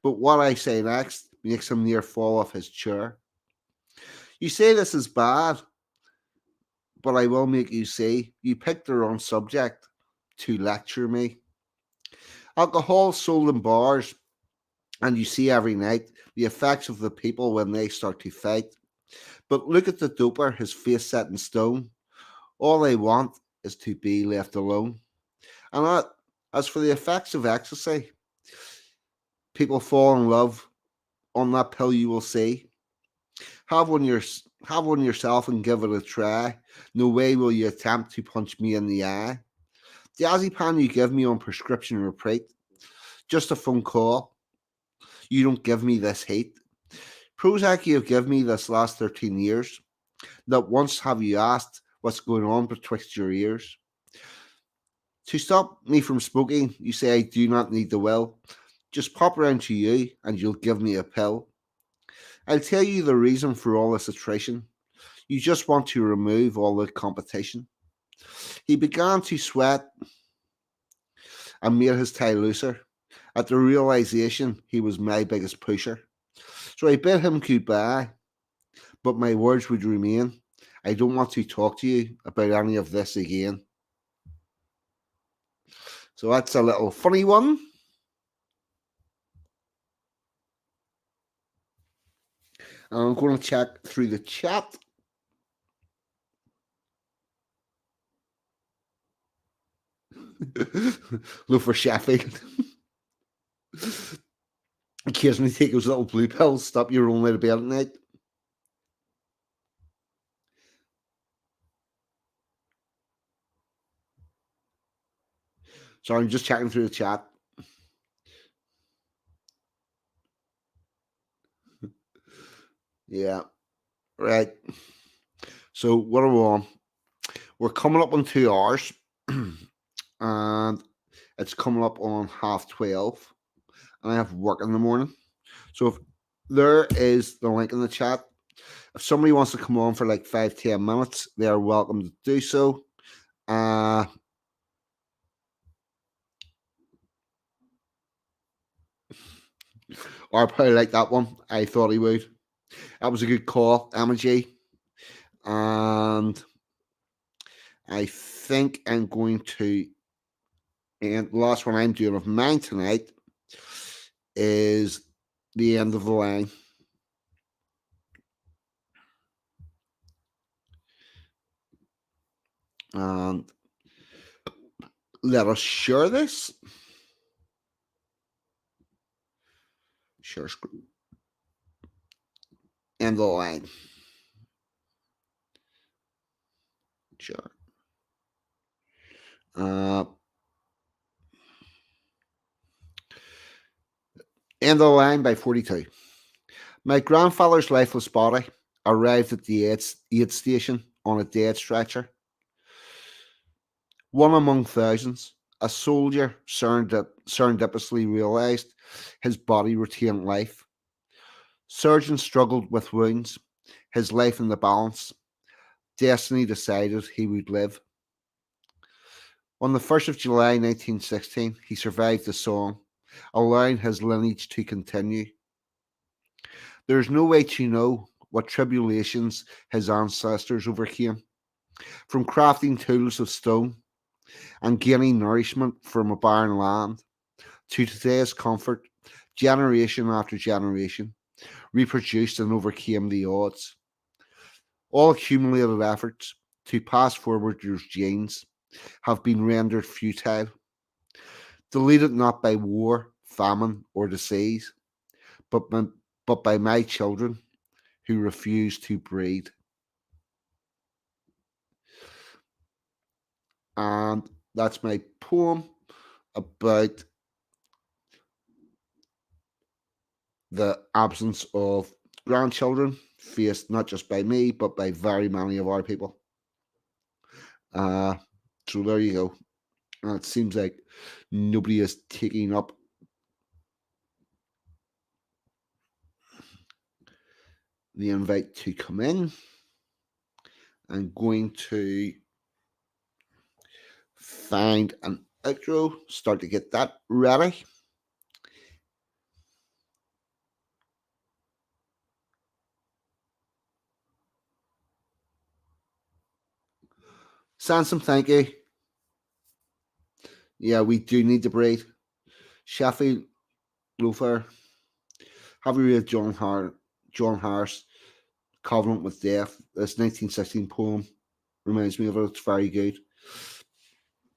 But what I say next makes him near fall off his chair. You say this is bad, but I will make you see you picked the wrong subject. to lecture me. Alcohol sold in bars, and you see every night the effects of the people when they start to fight. But look at the doper, his face set in stone. All they want is to be left alone. And as for the effects of ecstasy, people fall in love on that pill, you will see. Have one, have one yourself and give it a try. No way will you attempt to punch me in the eye. Diazepam you give me on prescription repeat. Just a phone call. You don't give me this heat. Prozac you have given me this last 13 years. Not once have you asked what's going on betwixt your ears. To stop me from smoking, you say I do not need the will. Just pop around to you and you'll give me a pill. I'll tell you the reason for all this attrition. You just want to remove all the competition. He began to sweat and made his tie looser at the realization he was my biggest pusher. So I bid him goodbye, but my words would remain. I don't want to talk to you about any of this again. So that's a little funny one. And I'm going to check through the chat. Look for Sheffield. Occasionally take those little blue pills, stop you rolling out of bed at night. So I'm just checking through the chat. Yeah, right. So what are we on? We're coming up on 2 hours, and it's coming up on 12:30, and I have work in the morning. So if there is the link in the chat. If somebody wants to come on for like 5-10 minutes, they are welcome to do so. Or probably like that one. I thought he would. That was a good call, Emma G. And I think I'm going to. And the last one I'm doing of mine tonight is the end of the line. And let us share this. Share screen. End of the line. Sure. End of the line by 42. My grandfather's lifeless body arrived at the aid station on a dead stretcher. One among thousands, a soldier serendipitously realized his body retained life. Surgeons struggled with wounds, his life in the balance. Destiny decided he would live. On the 1st of July 1916, he survived the song, allowing his lineage to continue. There is no way to know what tribulations his ancestors overcame, from crafting tools of stone and gaining nourishment from a barren land, to today's comfort, generation after generation, reproduced and overcame the odds. All accumulated efforts to pass forward those genes have been rendered futile, deleted not by war, famine, or disease, but by my children who refuse to breed. And that's my poem about the absence of grandchildren faced not just by me, but by very many of our people. So there you go. And it seems like nobody is taking up the invite to come in. I'm going to find an outro, start to get that ready. Sansom, thank you. Yeah, we do need to breathe. Sheffield Loafer. Have you read John Harris, Covenant with Death? This 1916 poem reminds me of it. It's very good.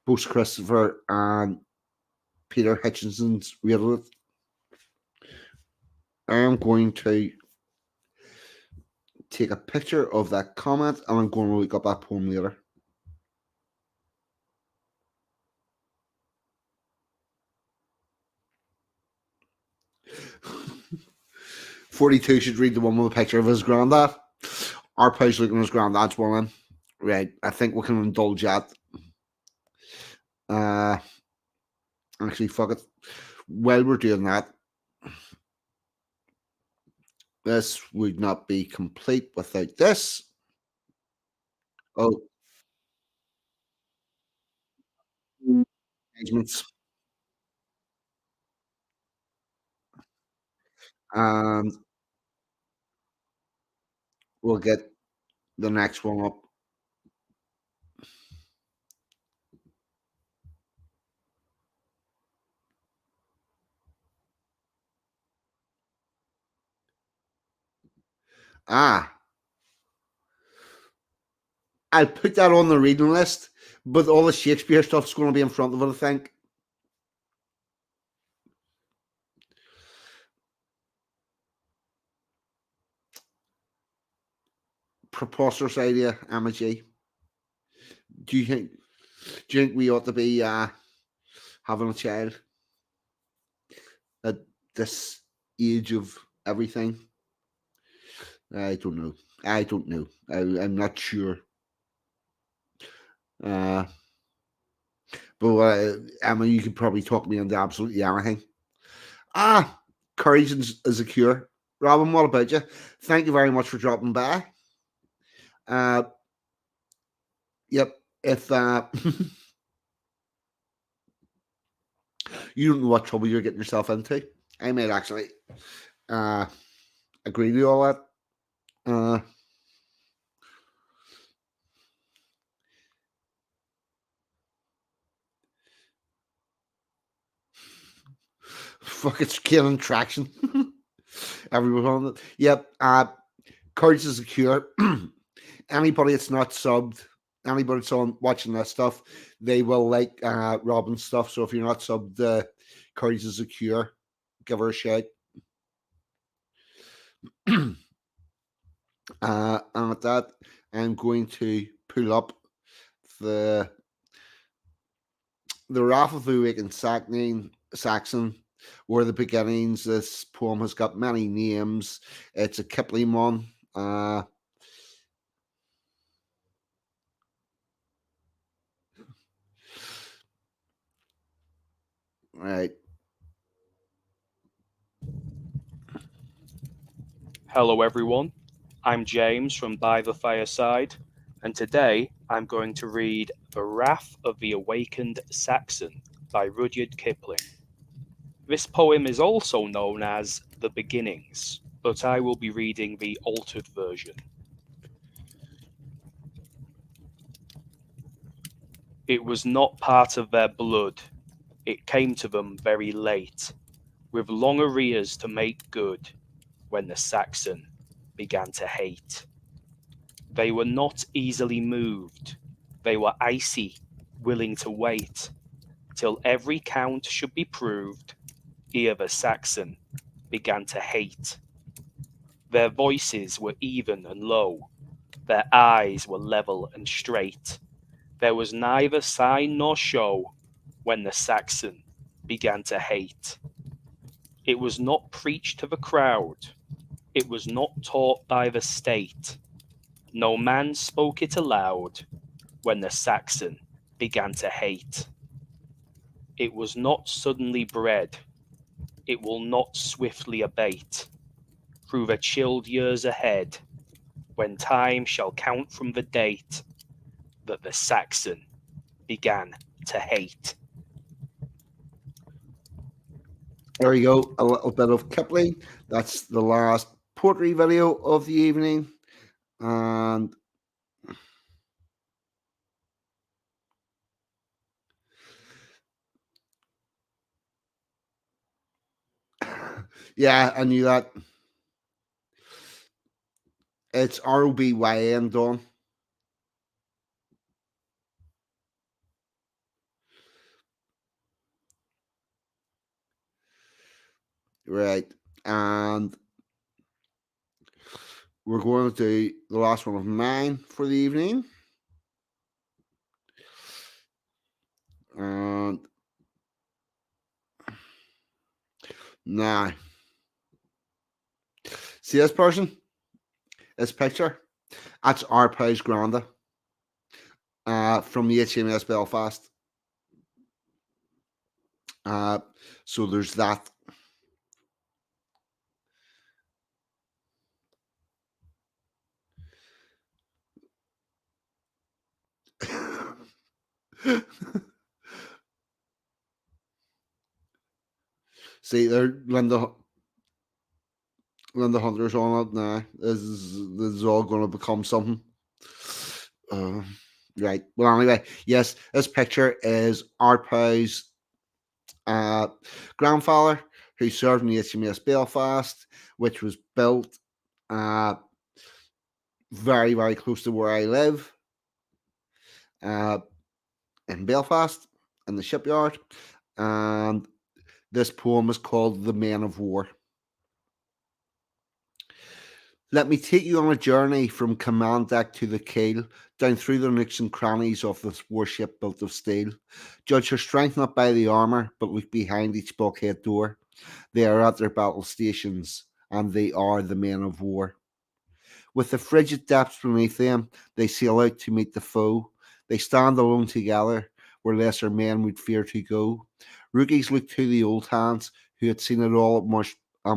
Both Christopher and Peter Hitchinson's read it. I am going to take a picture of that comment and I'm going to look up that poem later. "42 should read the one with a picture of his granddad. Our place looking at his granddad's one. Right, I think we can indulge that. Actually, fuck it. While we're doing that, this would not be complete without this. Oh, engagements. And we'll get the next one up. I'll put that on the reading list, but all the Shakespeare stuff's going to be in front of it, I think. Preposterous idea, Emma G. Do you think we ought to be having a child at this age of everything? I don't know. I'm not sure. But Emma, you could probably talk me into absolutely anything. Courage is a cure. Robin, what about you? Thank you very much for dropping by. Yep. If you don't know what trouble you're getting yourself into, I might actually agree to all that. Fuck, it's killing traction. Everyone on it. Yep. Courage is a cure. Anybody that's not subbed, anybody that's on watching this stuff, they will like Robin's stuff. So if you're not subbed, Courage is a cure. Give her a shout. And with that, I'm going to pull up the Wrath of the Awakened Saxon, where the beginnings. This poem has got many names. It's a Kipling one. Right. Hello everyone, I'm James from By the Fireside, and today I'm going to read The Wrath of the Awakened Saxon by Rudyard Kipling. This poem is also known as The Beginnings, but I will be reading the altered version. It was not part of their blood, it came to them very late, with long arrears to make good, when the Saxon began to hate. They were not easily moved. They were icy, willing to wait till every count should be proved, ere the Saxon began to hate. Their voices were even and low, their eyes were level and straight. There was neither sign nor show when the Saxon began to hate. It was not preached to the crowd, it was not taught by the state. No man spoke it aloud when the Saxon began to hate. It was not suddenly bred, it will not swiftly abate. Through the chilled years ahead, when time shall count from the date that the Saxon began to hate. There you go, a little bit of Kipling. That's the last poetry video of the evening. And Yeah, I knew that. It's ROBYN, Dawn. Right. And we're going to do the last one of mine for the evening. And now, see this person? This picture? That's our Page Granda from the HMS Belfast. So there's that. See, they're Linda Hunter's on it now. This is all going to become something. Right. Well, anyway, yes, this picture is Arpo's grandfather, who served in the HMS Belfast, which was built very, very close to where I live, in Belfast, in the shipyard. And this poem is called The Men of War. Let me take you on a journey from command deck to the keel, down through the nooks and crannies of this warship built of steel. Judge her strength not by the armour, but look behind each bulkhead door. They are at their battle stations, and they are the men of war. With the frigid depths beneath them, they sail out to meet the foe. They stand alone together, where lesser men would fear to go. Rookies look to the old hands, who had seen it all at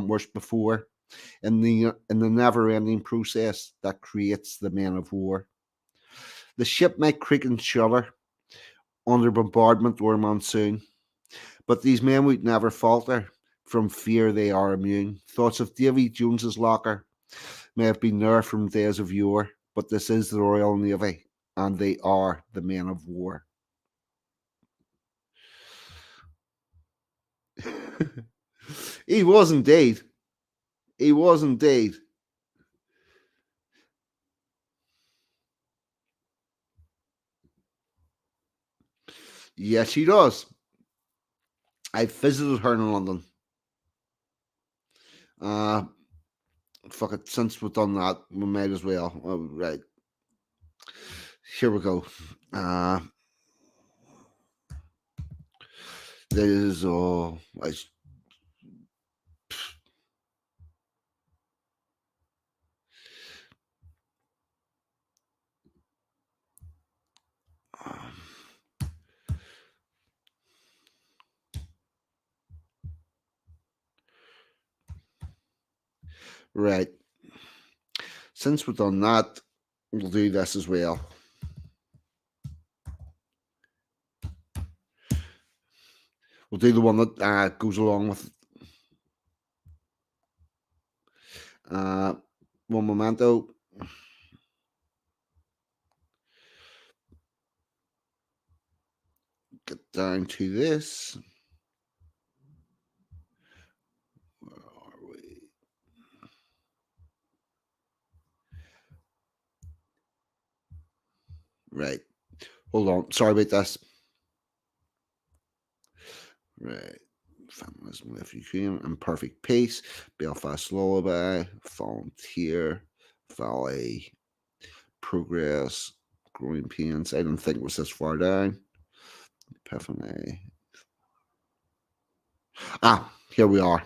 worse before, in the never-ending process that creates the men of war. The ship might creak and shudder under bombardment or monsoon, but these men would never falter. From fear they are immune. Thoughts of Davy Jones's locker may have been there from days of yore, but this is the Royal Navy, and they are the men of war. He was indeed. He was indeed. Yes, she does. I visited her in London. Fuck it. Since we've done that, we might as well. Right. Here we go. This is all. Right. Since we've done that, we'll do this as well. We'll do the one that goes along with one momento. Get down to this. Where are we? Right. Hold on. Sorry about this. Right. Feminism if you can. Imperfect Peace. Belfast Lullaby. Volunteer. Valley. Progress. Growing Pains. I don't think it was this far down. Epiphany. Here we are.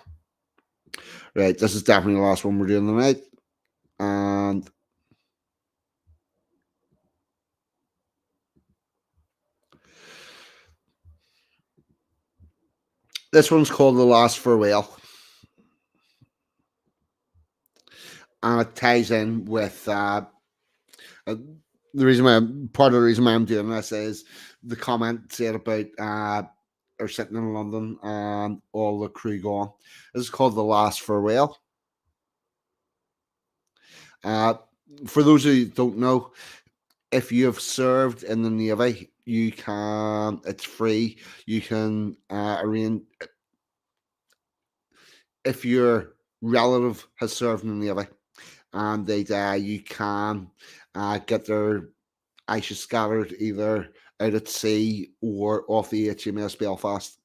Right. This is definitely the last one we're doing tonight. And this one's called The Last Farewell. And it ties in with part of the reason why I'm doing this is the comment said about or sitting in London and all the crew gone. This is called The Last Farewell. For those who don't know, if you have served in the Navy, you can, it's free. You can arrange, if your relative has served in the Navy and they die, you can get their ashes scattered either out at sea or off the HMS Belfast.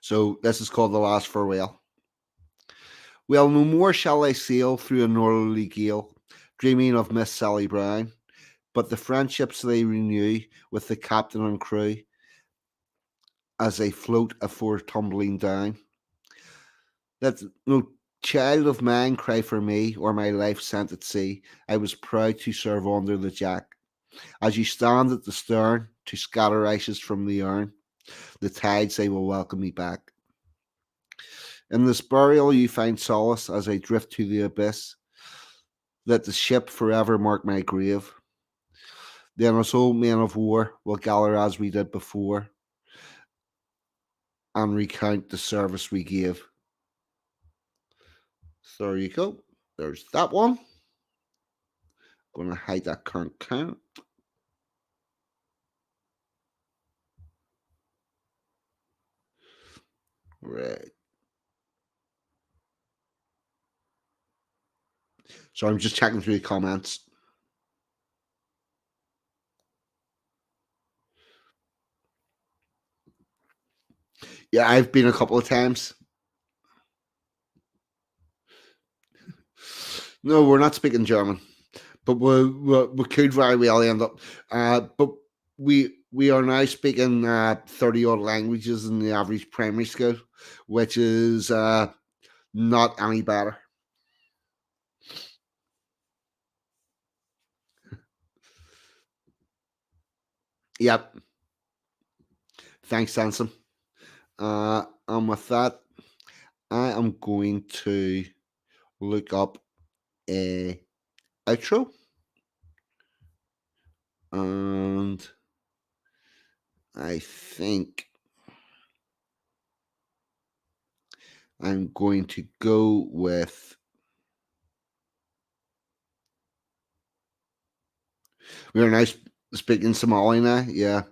So this is called The Last Farewell. Well, no more shall I sail through a northerly gale, dreaming of Miss Sally Brown, but the friendships they renew with the captain and crew as they float afore tumbling down. Let no child of mine cry for me, or my life sent at sea. I was proud to serve under the jack. As you stand at the stern to scatter ashes from the urn, the tides they will welcome me back. In this burial you find solace as I drift to the abyss. Let the ship forever mark my grave. Then us old men of war will gather as we did before and recount the service we gave. So there you go. There's that one. Going to hide that current count. Right. So I'm just checking through the comments. Yeah, I've been a couple of times. No, we're not speaking German, but we could very well end up. But we are now speaking 30 odd languages in the average primary school, which is not any better. Yep. Thanks, Sansom. And with that, I am going to look up a outro, and I think I'm going to go with we are now speaking Somali now. Yeah.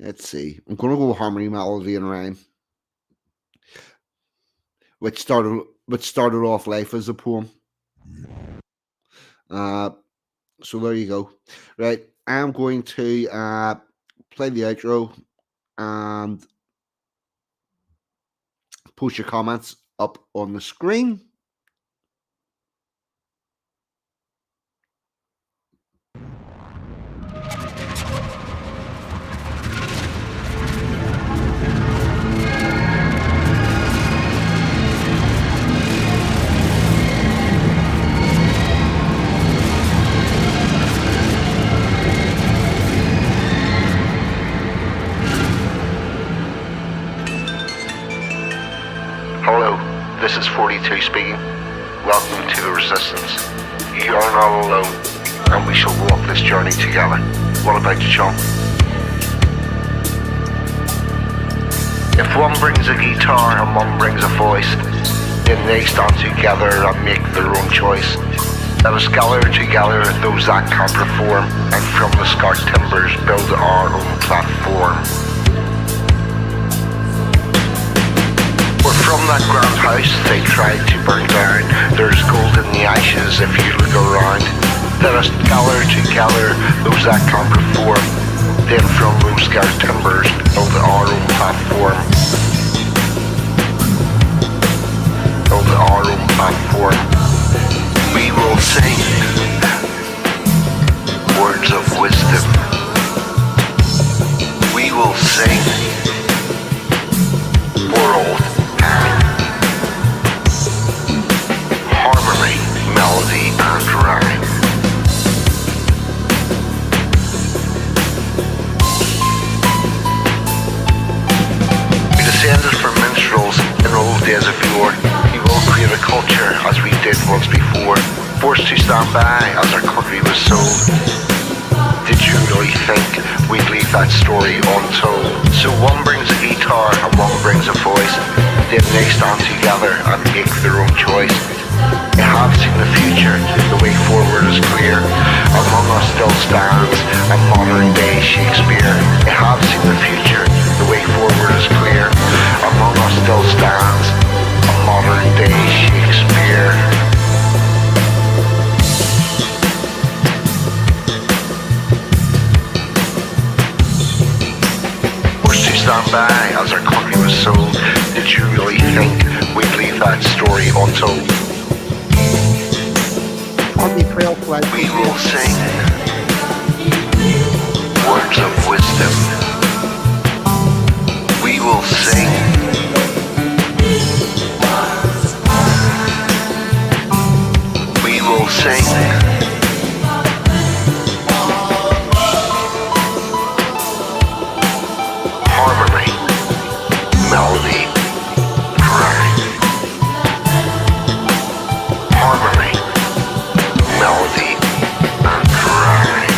Let's see. I'm going to go harmony, melody, and rhyme, which started off life as a poem. So there you go. Right, I'm going to play the outro and post your comments up on the screen. Hello, this is 42 speaking. Welcome to the Resistance. You are not alone, and we shall walk this journey together. What about you, chum? If one brings a guitar and one brings a voice, then they stand together and make their own choice. Let us gather together those that can perform, and from the scarred timbers build our own platform. From that grand house they tried to burn down, there's gold in the ashes if you look around. Let us gather together those that can perform, then from those scarred timbers build our own platform. Build our own platform. We will sing words of wisdom. We will sing world harmony, melody, and rhyme. We descended from minstrels in old days of yore. We will create a culture as we did once before, forced to stand by as our country was sold. Did you really think we'd leave that story untold? So one brings a guitar and one brings a voice, then they stand together and make their own choice. I have seen the future, the way forward is clear. Among us still stands a modern day Shakespeare. I have seen the future, We will sing words of wisdom. We will sing we will sing harmony, melody, rhyme. Harmony, melody, and rhyme.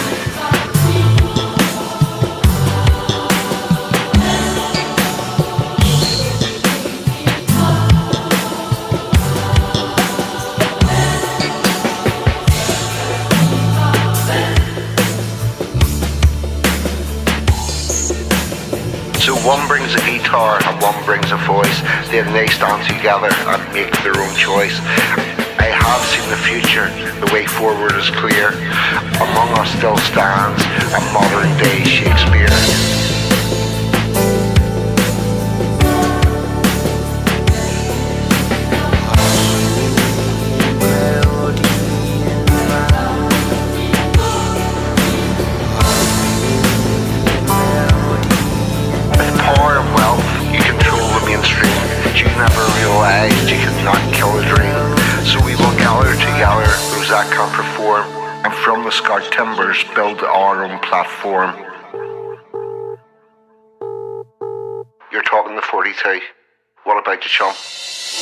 So one brings a guitar and one brings a voice. Then they stand together and make their own choice. I have seen the future, the way forward is clear. Among us still stands a modern day Shakespeare. Never realized you could not kill a dream. So we will gather together those that can perform, and from the scarred timbers build our own platform. You're talking to 42. What about you, chum?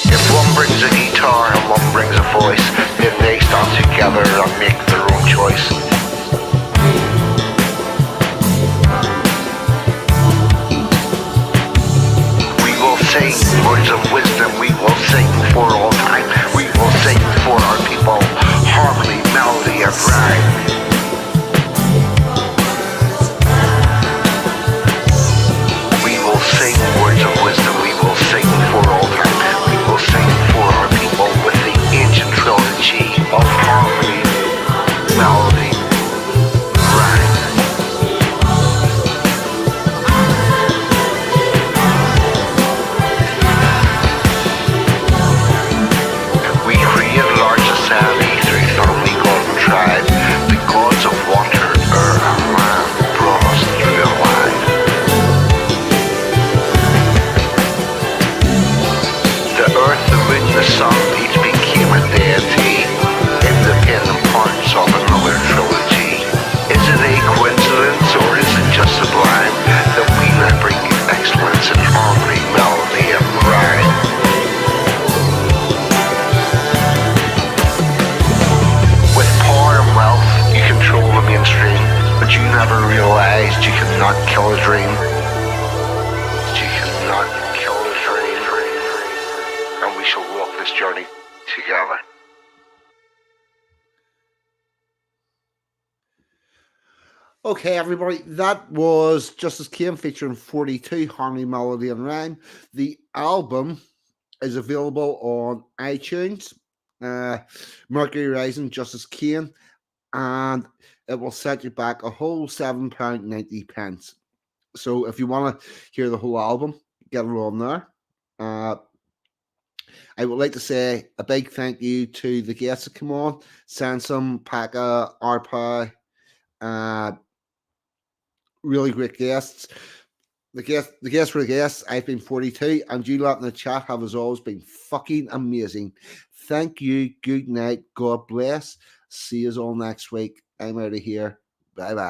If one brings a guitar and one brings a voice, then they stand together and make their own choice. Sing words of wisdom, we will sing for all time. We will sing for our people, harmony, melody, and rhyme. We will sing words of wisdom, we will sing for all time. We will sing for our people with the ancient trilogy of harmony, melody, rhyme. The sun each became a deity, independent parts of another trilogy. Is it a coincidence or is it just sublime that we now bring excellence in harmony, melody, and rhyme? With power and wealth, you control the mainstream, but you never realized you could not kill a dream. You cannot kill a dream. And we shall walk this journey together. Okay, everybody, that was Justice Kane featuring 42, Harmony, Melody, and Rhyme. The album is available on iTunes, Mercury Rising, Justice Kane, and it will set you back a whole £7.90. So if you want to hear the whole album, get it on there. I would like to say a big thank you to the guests that come on, Sansom, Paka, Arpa, really great guests. The guests were the guests. I've been 42, and you lot in the chat have as always been fucking amazing. Thank you. Good night. God bless. See you all next week. I'm out of here. Bye bye.